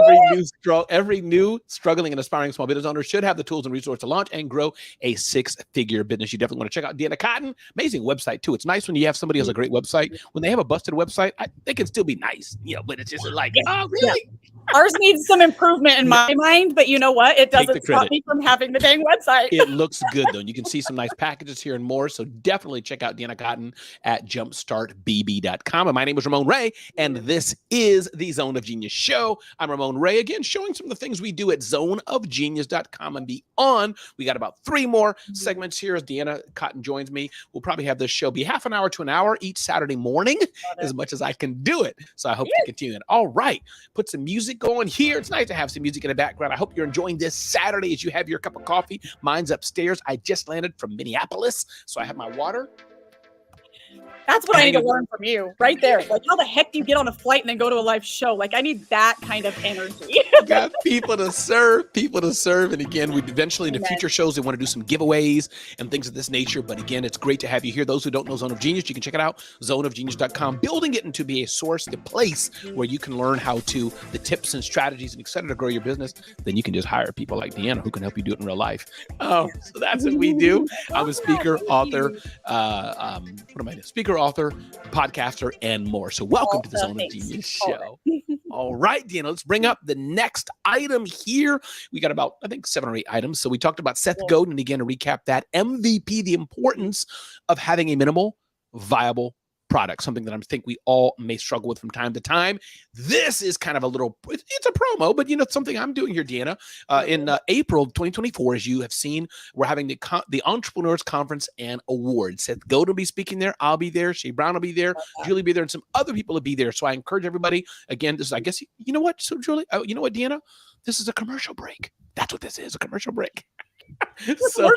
Every new struggling and aspiring small business owner should have the tools and resources to launch and grow a 6-figure business. You definitely want to check out Deanna Cotton. Amazing website too. It's nice when you have somebody who has a great website. When they have a busted website, they can still be nice, but it's just like, oh, really? Yeah. Ours needs some improvement in my mind, but you know what? It doesn't stop me from having the dang website. It looks good though. You can see some nice packages here and more. So definitely check out Deanna Cotton at jumpstartbb.com. And my name is Ramon Ray, and this is the Zone of Genius show. I'm Ramon Ray, again, showing some of the things we do at zoneofgenius.com and beyond. We got about 3 more segments here as Deanna Cotton joins me. We'll probably have this show be half an hour to an hour each Saturday morning, as much as I can do it. So I hope to continue that. All right. Put some music going here. It's nice to have some music in the background. I hope you're enjoying this Saturday as you have your cup of coffee. Mine's upstairs. I just landed from Minneapolis, so I have my water. That's what I need to learn from you right there. Like, how the heck do you get on a flight and then go to a live show? Like, I need that kind of energy. Got people to serve. And again, we eventually in the future shows, they want to do some giveaways and things of this nature. But again, it's great to have you here. Those who don't know Zone of Genius, you can check it out, zoneofgenius.com, building it into be a source, the place where you can learn how to, the tips and strategies and et cetera to grow your business. Then you can just hire people like Deanna who can help you do it in real life. So that's what we do. I'm a speaker, author, author, podcaster, and more. So welcome to the Zone of Genius show. All right, Deanna, let's bring up the next item here. We got about, I think, 7 or 8 items. So we talked about Seth Godin. Again, to recap that, MVP, the importance of having a minimal viable product, something that I think we all may struggle with from time to time. This is kind of a little, it's a promo, but something I'm doing here, Deanna. In April 2024, as you have seen, we're having the Entrepreneurs Conference and Awards. Seth Godin will be speaking there. I'll be there. Shay Brown will be there. Julie will be there, and some other people will be there. So I encourage everybody. Again, this is, I guess, you know what? So Julie, you know what, Deanna? This is a commercial break. That's what this is, a commercial break. So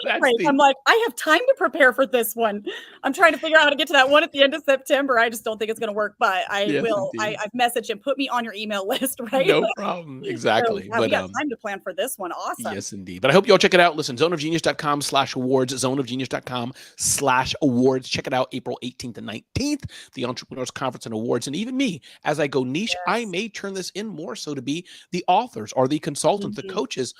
I'm like, I have time to prepare for this one. I'm trying to figure out how to get to that one at the end of September. I just don't think it's going to work, but I will. I've messaged him, put me on your email list, right? No problem. Exactly. So, we got time to plan for this one. Awesome. Yes, indeed. But I hope you all check it out. Listen, zoneofgenius.com/awards, zoneofgenius.com/awards. Check it out April 18th and 19th, the Entrepreneurs Conference and Awards. And even me, as I go niche, I may turn this in more so to be the authors or the consultants, the coaches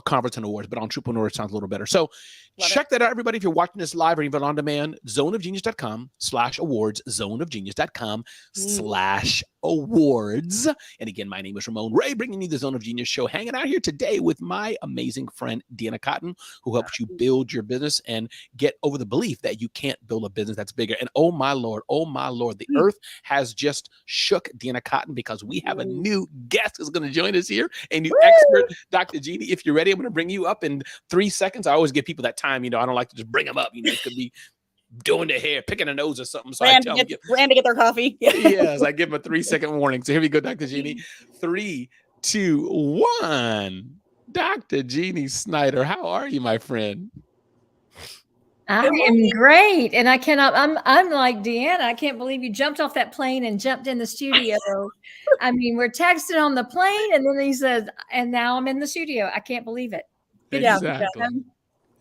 conference and awards, but entrepreneur sounds a little better. So check that out, everybody. If you're watching this live or even on demand, zoneofgenius.com/awards, zoneofgenius.com/awards. And again, my name is Ramon Ray, bringing you the Zone of Genius show, hanging out here today with my amazing friend, Deanna Cotton, who helps you build your business and get over the belief that you can't build a business that's bigger. And oh my Lord, the earth has just shook Deanna Cotton because we have a new guest who's going to join us here, a new expert, Dr. Jeannie. If you're ready, I'm going to bring you up in 3 seconds. I always give people that time. I don't like to just bring them up. It could be doing their hair, picking a nose or something. So ran to get their coffee. Yes, I give them a 3-second warning. So here we go, Dr. Jeannie. 3, 2, 1. Dr. Jeannie Snyder, how are you, my friend? I am great. And I'm like, Deanna, I can't believe you jumped off that plane and jumped in the studio. I mean, we're texting on the plane, and then he says, and now I'm in the studio. I can't believe it.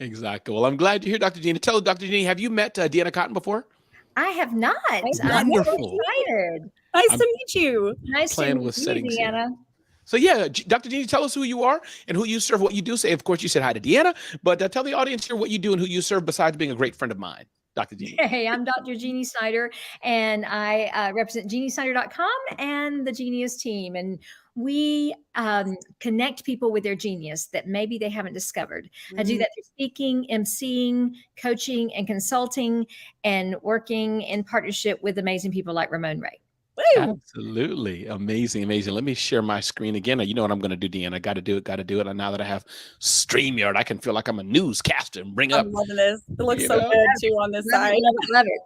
Exactly. Well, I'm glad you're here, Dr. Jeannie. Tell Dr. Jeannie, have you met Deanna Cotton before? I have not. Wonderful. Nice to meet you. Nice to meet you, Deanna. So yeah, Dr. Jeannie, tell us who you are and who you serve, what you do. Say, of course, you said hi to Deanna, but tell the audience here what you do and who you serve besides being a great friend of mine. Dr. Jeannie. Hey, I'm Dr. Jeannie Snyder, and I represent GenieSnyder.com and the Genius team. And we connect people with their genius that maybe they haven't discovered. I do that through speaking, emceeing, coaching, and consulting, and working in partnership with amazing people like Ramon Ray. Absolutely. Amazing. Let me share my screen again. You know what I'm going to do, Deanna. I got to do it. And now that I have StreamYard, I can feel like I'm a newscaster and bring up. I'm loving this. It looks so good too on this side. Love it.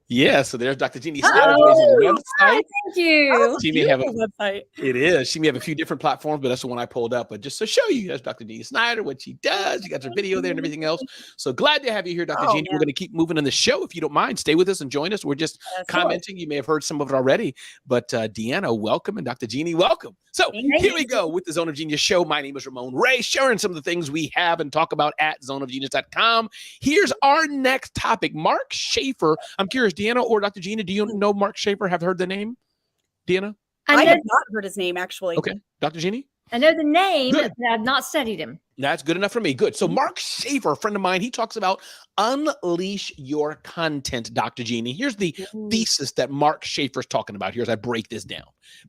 Yeah, so there's Dr. Jeannie Snyder's Oh, amazing hi, website. thank you. She may have a, Beautiful website. it is. She may have a few different platforms, but that's the one I pulled up. But just to show you, that's Dr. Jeannie Snyder, what she does. You got your video there and everything else. So glad to have you here, Dr. Oh, Jeannie. We're man. going to keep moving in the show. If you don't mind, stay with us and join us. We're just Sure. commenting. You may have heard some of it already. But Deanna, welcome. And Dr. Jeannie, welcome. So Thank here we go with the Zone of Genius show. My name is Ramon Ray, sharing some of the things we have and talk about at zoneofgenius.com. Here's our next topic. Mark Schaefer. I'm curious, Deanna or Dr. Jeannie, do you know Mark Schaefer? Have heard the name? Deanna? I I know, have not heard his name, actually. Okay. Dr. Jeannie? I know the name, Good. but I've not studied him. That's good enough for me. Good. So Mark Schaefer, a friend of mine, he talks about unleash your content, Dr. Jeannie. Here's the thesis that Mark Schaefer's talking about here as I break this down.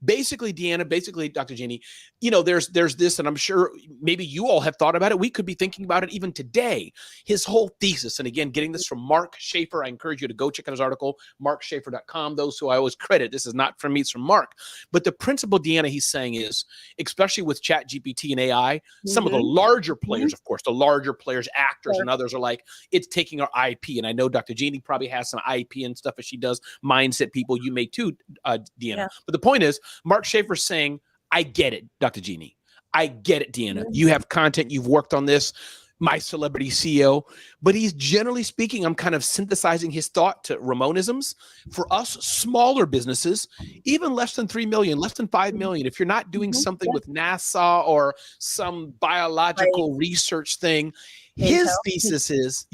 Basically, Deanna, Dr. Jeannie, there's this, and I'm sure maybe you all have thought about it. We could be thinking about it even today. His whole thesis, and again, getting this from Mark Schaefer. I encourage you to go check out his article, markschaefer.com. Those who I always credit, this is not from me, it's from Mark. But the principle, Deanna, he's saying is, especially with ChatGPT and AI, some of the larger players, of course, the larger players, actors and others are like, it's taking our IP. And I know Dr. Jeannie probably has some IP and stuff as she does mindset people. You may too, Deanna. Yeah. But the point is, Mark Schaefer's saying, I get it, Dr. Jeannie. I get it, Deanna. You have content. You've worked on this. My celebrity CEO, but he's generally speaking, I'm kind of synthesizing his thought to Ramonisms. For us smaller businesses, even less than 3 million, less than 5 million, if you're not doing something with NASA or some biological research thing, his thesis is,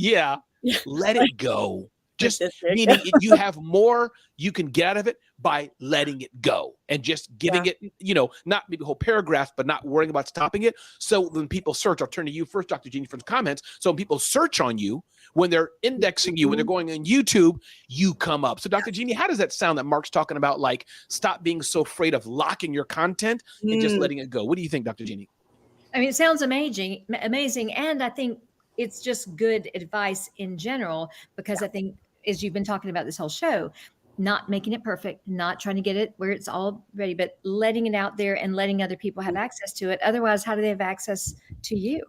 let it go. Just meaning you have more you can get out of it by letting it go and just giving it, not maybe whole paragraphs, but not worrying about stopping it. So when people search, I'll turn to you first, Dr. Jeannie, for the comments. So when people search on you, when they're indexing you, when they're going on YouTube, you come up. So Dr. Jeannie, how does that sound that Mark's talking about? Like, stop being so afraid of locking your content and just letting it go. What do you think, Dr. Jeannie? I mean, it sounds amazing. And I think it's just good advice in general, because I think, as you've been talking about this whole show, not making it perfect, not trying to get it where it's all ready, but letting it out there and letting other people have access to it. Otherwise, how do they have access to you,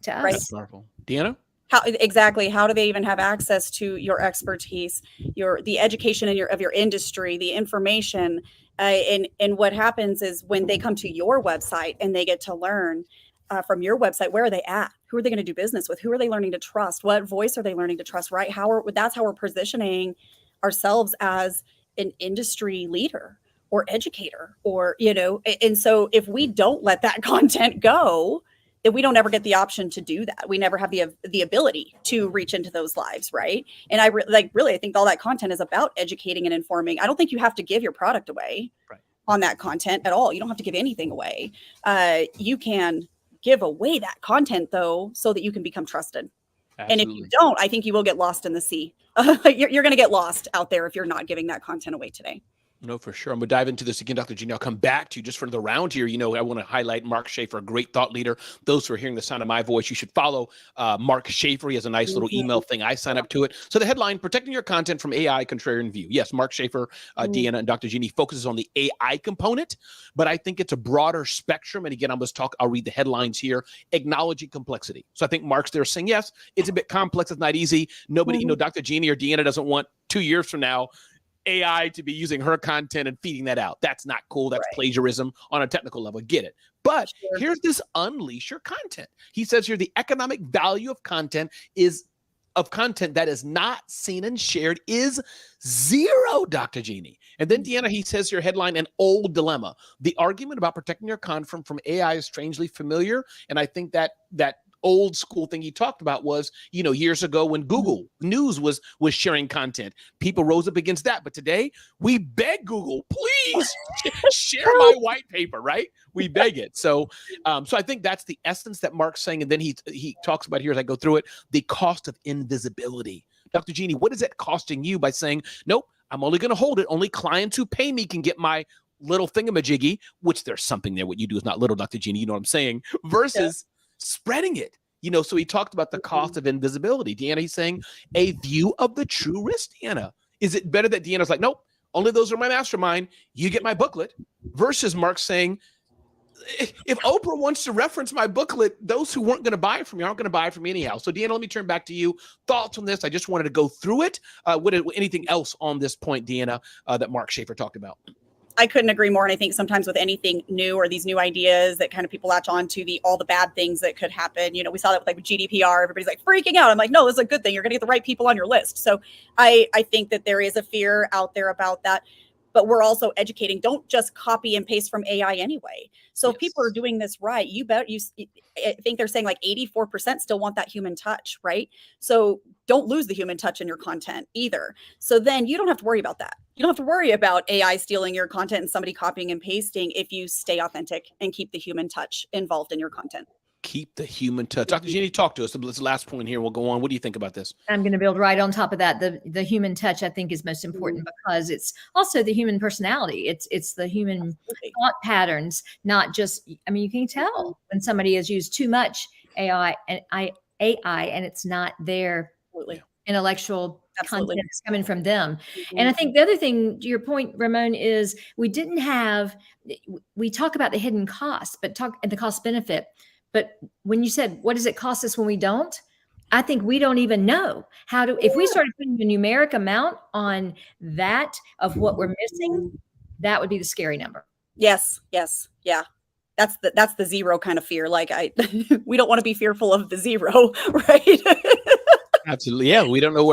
to us? That's powerful. Deanna? How do they even have access to your expertise, the education of your industry, the information? And what happens is when they come to your website and they get to learn from your website, where are they at? Who are they going to do business with? Who are they learning to trust? What voice are they learning to trust? Right? That's how we're positioning ourselves as an industry leader or educator, or and so if we don't let that content go, then we don't ever get the option to do that. We never have the ability to reach into those lives, right? And I think all that content is about educating and informing. I don't think you have to give your product away on that content at all. You don't have to give anything away. You can give away that content though, so that you can become trusted. Absolutely. And if you don't, I think you will get lost in the sea. You're going to get lost out there if you're not giving that content away today. No, for sure. I'm going to dive into this again, Dr. Jeannie. I'll come back to you just for the round here. I want to highlight Mark Schaefer, a great thought leader. Those who are hearing the sound of my voice, you should follow Mark Schaefer. He has a nice little email thing. I sign up to it. So the headline, Protecting Your Content from AI Contrarian View. Yes, Mark Schaefer, Deanna, and Dr. Jeannie focuses on the AI component, but I think it's a broader spectrum. And again, I'll read the headlines here. Acknowledging complexity. So I think Mark's there saying, yes, it's a bit complex. It's not easy. Nobody, Dr. Jeannie or Deanna doesn't want 2 years from now AI to be using her content and feeding that out. That's not cool. That's plagiarism on a technical level. Get it. But here's this unleash your content. He says here, the economic value of content that is not seen and shared is zero, Dr. Jeannie. And then Deanna, he says your headline, an old dilemma. The argument about protecting your content from AI is strangely familiar. And I think that old school thing he talked about was, years ago when Google News was sharing content, people rose up against that. But today we beg Google, please share my white paper, right? We beg it. So I think that's the essence that Mark's saying. And then he talks about here as I go through it, the cost of invisibility. Dr. Jeannie, what is that costing you by saying, nope, I'm only going to hold it. Only clients who pay me can get my little thingamajiggy, which there's something there. What you do is not little, Dr. Jeannie, you know what I'm saying? Versus spreading it. So he talked about the cost of invisibility. Deanna, he's saying a view of the true risk, Deanna. Is it better that Deanna's like, nope, only those are my mastermind. You get my booklet, versus Mark saying if Oprah wants to reference my booklet, those who weren't going to buy it from me aren't going to buy it from me anyhow. So Deanna, let me turn back to you. Thoughts on this? I just wanted to go through it. Anything else on this point, Deanna, that Mark Schaefer talked about? I couldn't agree more. And I think sometimes with anything new or these new ideas that kind of people latch on to all the bad things that could happen. You know, we saw that with like GDPR, everybody's like freaking out. I'm like, no, this is a good thing. You're going to get the right people on your list. So I think that there is a fear out there about that. But we're also educating. Don't just copy and paste from AI anyway. So if people are doing this right, you bet I think they're saying like 84% still want that human touch, right? So don't lose the human touch in your content either. So then you don't have to worry about that. You don't have to worry about AI stealing your content and somebody copying and pasting if you stay authentic and keep the human touch involved in your content. Keep the human touch. Dr. Jeannie, talk to us. This is the last point here. We'll go on. What do you think about this? I'm going to build right on top of that. The human touch, I think, is most important because it's also the human personality. It's the human thought patterns, not just, I mean, you can tell when somebody has used too much AI and it's not their intellectual content that's coming from them. And I think the other thing, to your point, Ramon, is we talk about the hidden costs, but the cost benefit. But when you said, what does it cost us when we don't? I think we don't even know if we started putting a numeric amount on that of what we're missing, that would be the scary number. Yes. Yeah. That's the zero kind of fear. Like we don't want to be fearful of the zero, right? Absolutely. Yeah. We don't know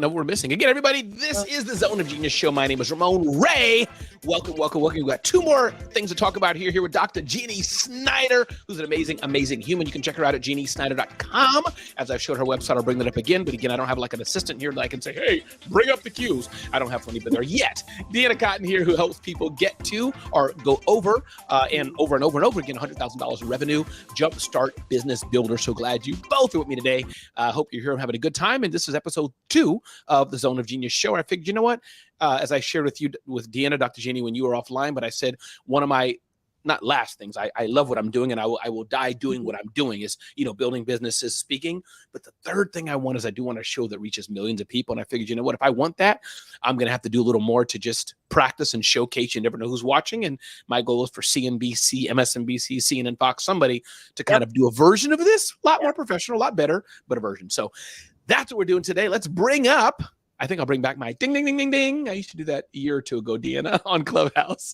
we're missing. Again, everybody, this is the Zone of Genius show. My name is Ramon Ray. Welcome. We've got two more things to talk about here with Dr. Jeannie Snyder, who's an amazing human. You can check her out at jeanniesnyder.com. As I've showed her website, I'll bring that up again. But again, I don't have like an assistant here that I can say, hey, bring up the cues. I don't have anybody there yet. Deanna Cotton here, who helps people get to or go over and over again, $100,000 in revenue, jumpstart business builder. So glad you both are with me today. Hope you're here and having a good time. And this is episode 2 of the Zone of Genius show. I figured, you know what? As I shared with Deanna, Dr. Jeannie, when you were offline, but I said one of my not last things. I love what I'm doing, and I will die doing what I'm doing is, building businesses, speaking. But the third thing I want is I do want a show that reaches millions of people. And I figured, you know what, if I want that, I'm going to have to do a little more to just practice and showcase. You never know who's watching. And my goal is for CNBC, MSNBC, CNN, Fox, somebody to kind of do a version of this, a lot more professional, a lot better, but a version. So that's what we're doing today. Let's bring up, I think I'll bring back my ding, ding, ding, ding, ding. I used to do that a year or two ago, Deanna, on Clubhouse.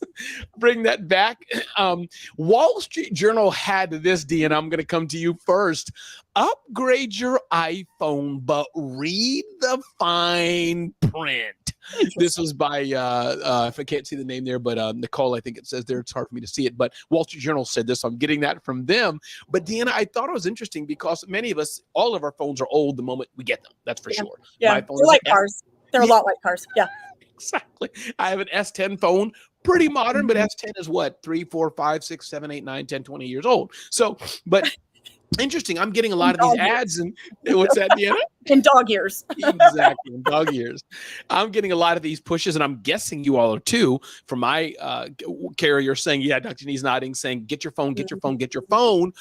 Bring that back. Wall Street Journal had this, Deanna. I'm going to come to you first. Upgrade your iPhone, but read the fine print. This was by, if I can't see the name there, but Nicole, I think it says there. It's hard for me to see it, but Wall Street Journal said this. So I'm getting that from them. But Deanna, I thought it was interesting because many of us, all of our phones are old the moment we get them. That's for sure. Yeah, they're like cars. They're a lot like cars. Yeah. Exactly. I have an S10 phone, pretty modern, but S10 is what? 3, 4, 5, 6, 7, 8, 9, 10, 20 years old. So, but interesting. I'm getting a lot of these ads and what's that, Deanna? In dog years. Exactly. In dog years. I'm getting a lot of these pushes, and I'm guessing you all are too, from my carrier saying, yeah, Dr. Jeannie's nodding, saying, get your phone, get your phone, get your phone.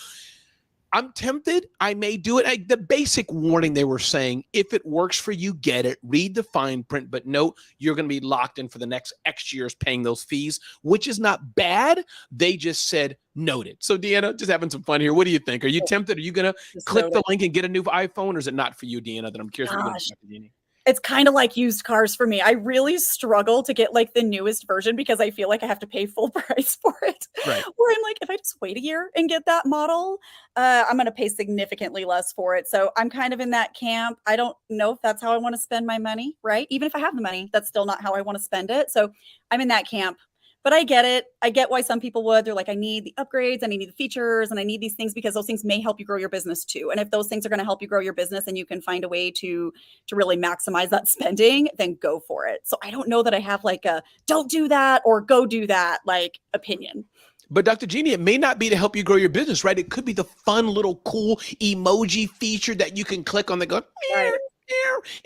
I'm tempted. I may do it. The basic warning they were saying, if it works for you, get it. Read the fine print, but note you're going to be locked in for the next X years paying those fees, which is not bad. They just said noted. So Deanna, just having some fun here. What do you think? Are you tempted? Are you going to click the link and get a new iPhone, or is it not for you, Deanna? That I'm curious what you're going to do, Deanna. It's kind of like used cars for me. I really struggle to get like the newest version because I feel like I have to pay full price for it. Right. Where I'm like, if I just wait a year and get that model, I'm going to pay significantly less for it. So I'm kind of in that camp. I don't know if that's how I want to spend my money, right? Even if I have the money, that's still not how I want to spend it. So I'm in that camp. But I get it. I get why some people would. They're like, I need the upgrades, and I need the features, and I need these things because those things may help you grow your business too. And if those things are going to help you grow your business and you can find a way to really maximize that spending, then go for it. So I don't know that I have like a don't do that or go do that like opinion. But Dr. Jeannie, it may not be to help you grow your business, right? It could be the fun little cool emoji feature that you can click on that go, right.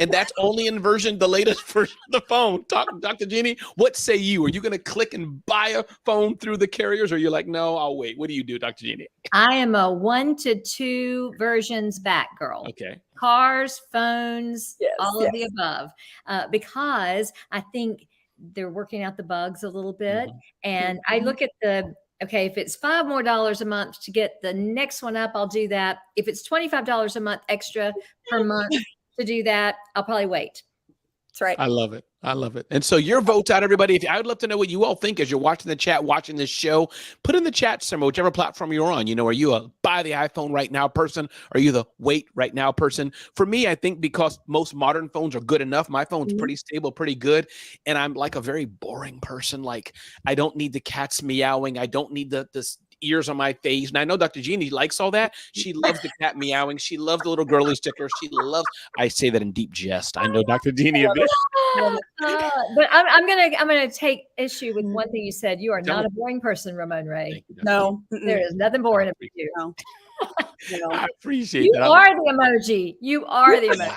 And that's only in the latest version of the phone. Dr. Jeannie, what say you? Are you going to click and buy a phone through the carriers, or you're like, no, I'll wait? What do you do, Dr. Jeannie? I am a 1 to 2 versions back girl. Okay. Cars, phones, all of the above, because I think they're working out the bugs a little bit. And I look at the Okay, if it's $5 more a month to get the next one up, I'll do that. If it's $25 a month extra per month to do that, I'll probably wait. That's right. I love it. I love it. And so your votes out, everybody. I would love to know what you all think as you're watching the chat, watching this show. Put in the chat somewhere, whichever platform you're on. Are you a buy the iPhone right now person? Are you the wait right now person? For me, I think because most modern phones are good enough. My phone's pretty stable, pretty good. And I'm like a very boring person. Like I don't need the cats meowing. I don't need this ears on my face. And I know Dr. Jeannie likes all that. She loves the cat meowing. She loves the little girly sticker. She loves, I say that in deep jest. I know Dr. Jeannie. But I'm gonna take issue with one thing you said. You are not a boring person, Ramon Ray. No, there is nothing boring about you. No. I appreciate You that. are the emoji. You are the emoji.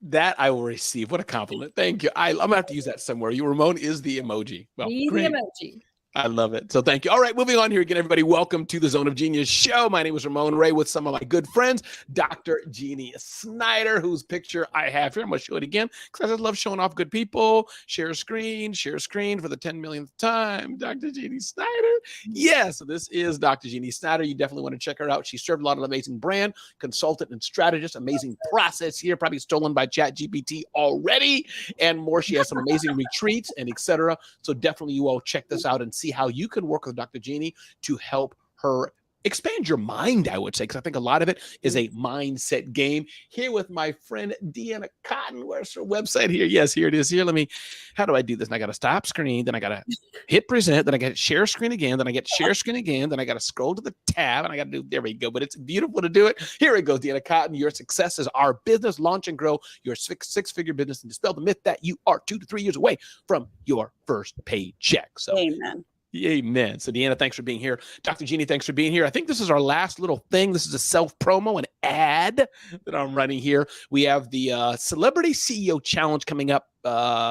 That I will receive. What a compliment. Thank you. I'm gonna have to use that somewhere. Ramon is the emoji. Well, great. The emoji. I love it. So thank you. All right, moving on here again, everybody. Welcome to the Zone of Genius show. My name is Ramon Ray with some of my good friends, Dr. Jeannie Snyder, whose picture I have here. I'm going to show it again because I just love showing off good people. Share screen for the 10 millionth time. Dr. Jeannie Snyder. Yeah, so this is Dr. Jeannie Snyder. You definitely want to check her out. She served a lot of amazing brand, consultant, and strategist. Amazing process here, probably stolen by ChatGPT already, and more. She has some amazing retreats and etc. So definitely you all check this out and see how you can work with Dr. Jeannie to help her expand your mind, I would say, because I think a lot of it is a mindset game. Here with my friend Deanna Cotton. Where's her website here? Yes, here it is. Here, how do I do this? And I got to stop screen, then I got to hit present, then I got to share screen again, then I get share screen again, then I got to scroll to the tab, and I got to do, there we go. But it's beautiful to do it. Here it goes, Deanna Cotton. Your success is our business. Launch and grow your six-figure business and dispel the myth that you are 2 to 3 years away from your first paycheck. So, amen. Amen. So Deanna, thanks for being here. Dr. Jeannie, thanks for being here. I think this is our last little thing. This is a self-promo, an ad that I'm running here. We have the Celebrity CEO Challenge coming up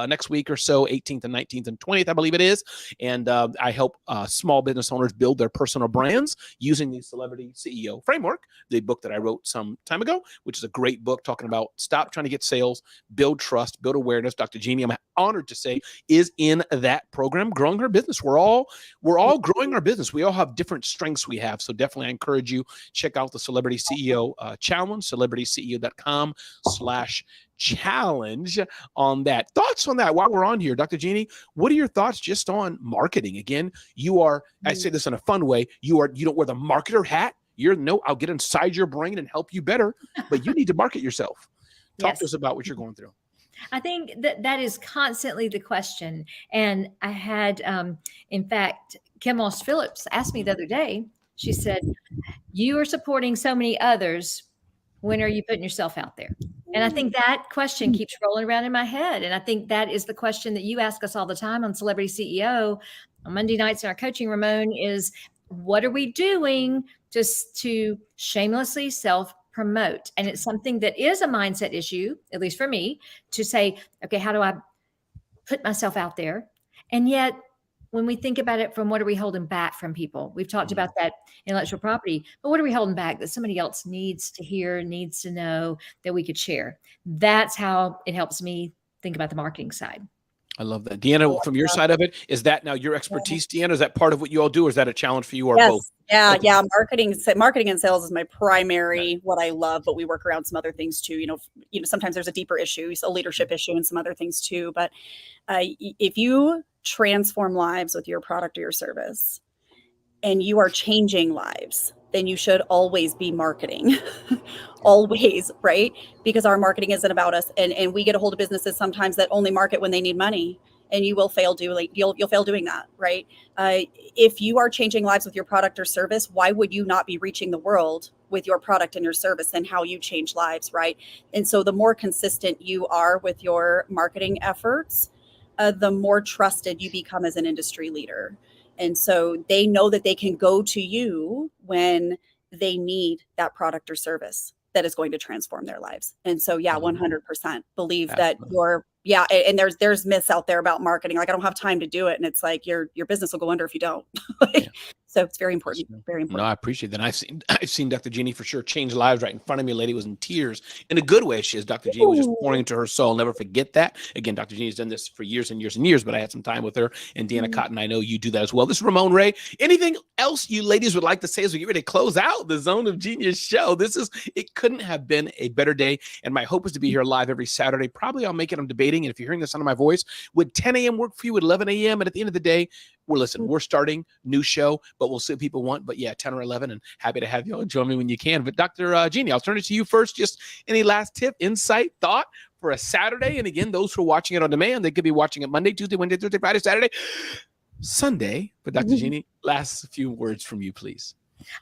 next week or so, 18th and 19th and 20th, I believe it is. And I help small business owners build their personal brands using the Celebrity CEO Framework, the book that I wrote some time ago, which is a great book talking about stop trying to get sales, build trust, build awareness. Dr. Jeannie, I'm honored to say, is in that program, growing her business. We're all growing our business. We all have different strengths we have. So definitely I encourage you, check out the Celebrity CEO Challenge, celebrityceo.com/challenge on that. Thoughts on that while we're on here, Dr. Jeannie? What are your thoughts just on marketing? Again, you are, I say this in a fun way, you don't wear the marketer hat. I'll get inside your brain and help you better, but you need to market yourself. Talk to us about what you're going through. I think that is constantly the question. And I had, in fact, Kim Moss-Phillips asked me the other day, she said, you are supporting so many others. When are you putting yourself out there? And I think that question keeps rolling around in my head. And I think that is the question that you ask us all the time on Celebrity CEO on Monday nights in our coaching, Ramon, is what are we doing just to shamelessly self-promote? And it's something that is a mindset issue, at least for me, to say, okay, how do I put myself out there? And yet, when we think about it from what are we holding back from people? We've talked about that intellectual property, but what are we holding back that somebody else needs to hear, needs to know that we could share? That's how it helps me think about the marketing side. I love that. Deanna, from your side of it, is that now your expertise, Deanna? Is that part of what you all do, or is that a challenge for you, or both? Yeah, okay. Yeah. Marketing and sales is my primary, what I love, but we work around some other things too. Sometimes there's a deeper issue, a leadership issue, and some other things too. But if you transform lives with your product or your service, and you are changing lives, then you should always be marketing. Always, right? Because our marketing isn't about us. And we get a hold of businesses sometimes that only market when they need money. And you will fail you'll fail doing that, right? If you are changing lives with your product or service, why would you not be reaching the world with your product and your service and how you change lives, right? And so the more consistent you are with your marketing efforts, the more trusted you become as an industry leader. And so they know that they can go to you when they need that product or service that is going to transform their lives. And so, 100% believe that and there's myths out there about marketing. Like, I don't have time to do it. And it's like, your business will go under if you don't. So it's very important. Very No, important. I appreciate that. I've seen Dr. Jeannie for sure change lives right in front of me. A lady was in tears in a good way. She is. Dr. Jeannie was just pouring into her soul. I'll never forget that. Again, Dr. Jeannie's done this for years and years and years, but I had some time with her. And Deanna Cotton, I know you do that as well. This is Ramon Ray. Anything else you ladies would like to say as we get ready to close out the Zone of Genius show? It couldn't have been a better day. And my hope is to be here live every Saturday. Probably I'll make it. I'm debating. And if you're hearing the sound of my voice, would 10 a.m. work for you at 11 a.m.? And at the end of the day, we're starting new show, but we'll see what people want. But yeah, 10 or 11, and happy to have you all join me when you can. But Dr. Jeannie, I'll turn it to you first. Just any last tip, insight, thought for a Saturday? And again, those who are watching it on demand, they could be watching it Monday, Tuesday, Wednesday, Thursday, Friday, Saturday, Sunday. But Dr. Jeannie, last few words from you, please.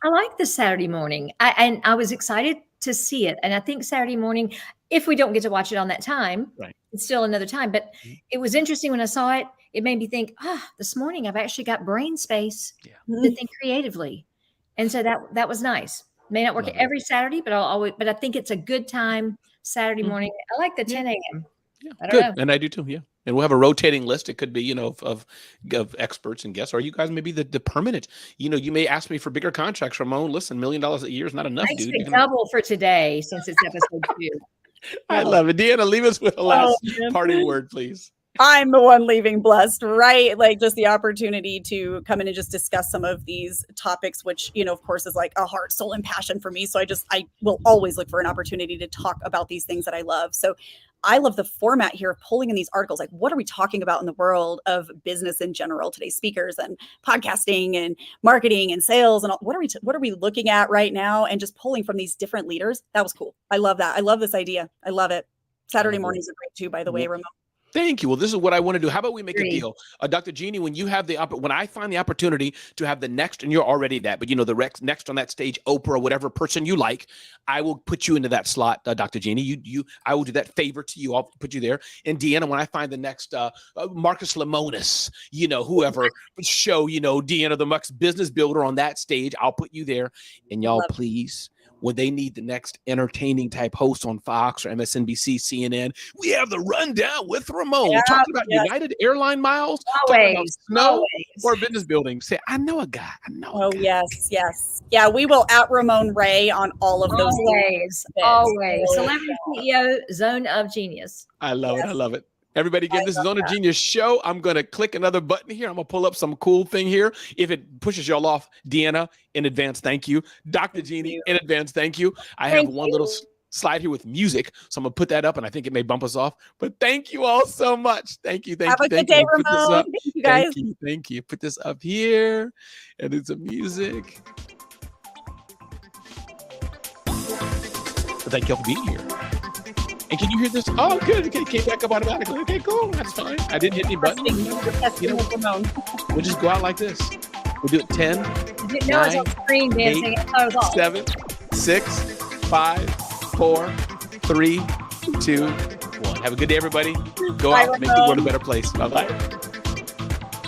I like the Saturday morning. I was excited to see it. And I think Saturday morning, if we don't get to watch it on that time, right, it's still another time. But it was interesting when I saw it. It made me think, this morning I've actually got brain space to think creatively. And so that was nice. May not work every Saturday, but but I think it's a good time Saturday morning. I like the 10 a.m. Yeah, good. And I do too. Yeah. And we'll have a rotating list. It could be, of experts and guests, or you guys may be the permanent, you may ask me for bigger contracts, Ramon. Listen, $1 million a year is not enough, dude. Double for today, since it's episode 2. I love it. Deanna, leave us with a last parting word, please. I'm the one leaving blessed, right? Like just the opportunity to come in and just discuss some of these topics, which, of course is like a heart, soul, and passion for me. So I will always look for an opportunity to talk about these things that I love. So I love the format here of pulling in these articles. Like, what are we talking about in the world of business in general today? Speakers and podcasting and marketing and sales and all, what are we looking at right now? And just pulling from these different leaders. That was cool. I love that. I love this idea. I love it. Saturday mornings are great too, by the way, Ramon. Thank you. Well, this is what I want to do. How about we make a deal? Dr. Jeannie, when you have when I find the opportunity to have the next, and you're already that, but the next on that stage, Oprah, or whatever person you like, I will put you into that slot, Dr. Jeannie. I will do that favor to you. I'll put you there. And Deanna, when I find the next Marcus Lemonis, whoever show, Deanna, the Mux business builder on that stage, I'll put you there. And y'all, please, when they need the next entertaining type host on Fox or MSNBC, CNN, we have the rundown with Ramon. We're talking about United Airline miles, talking about snow or business building. Say, I know a guy. Yes. Yeah, we will at Ramon Ray on all of those. Always. Celebrity CEO, Zone of Genius. I love it. I love it. Everybody, again, this is Zone of Genius show. I'm going to click another button here. I'm going to pull up some cool thing here. If it pushes y'all off, Deanna, in advance, thank you. Dr. Jeannie, in advance, thank you. I have one little slide here with music, so I'm going to put that up, and I think it may bump us off. But thank you all so much. Thank you. Have a good day, Ramon. Thank you, guys. Thank you. Put this up here, and it's some music. Thank you all for being here. And can you hear this? Oh, good. Okay, came back up automatically. Okay, cool. That's fine. I didn't hit any button. We'll just go out like this. We'll do it 10, 9, 8, 7, 6, 5, 4, 3, 2, 1. Have a good day, everybody. Go out and make the world a better place. Bye-bye.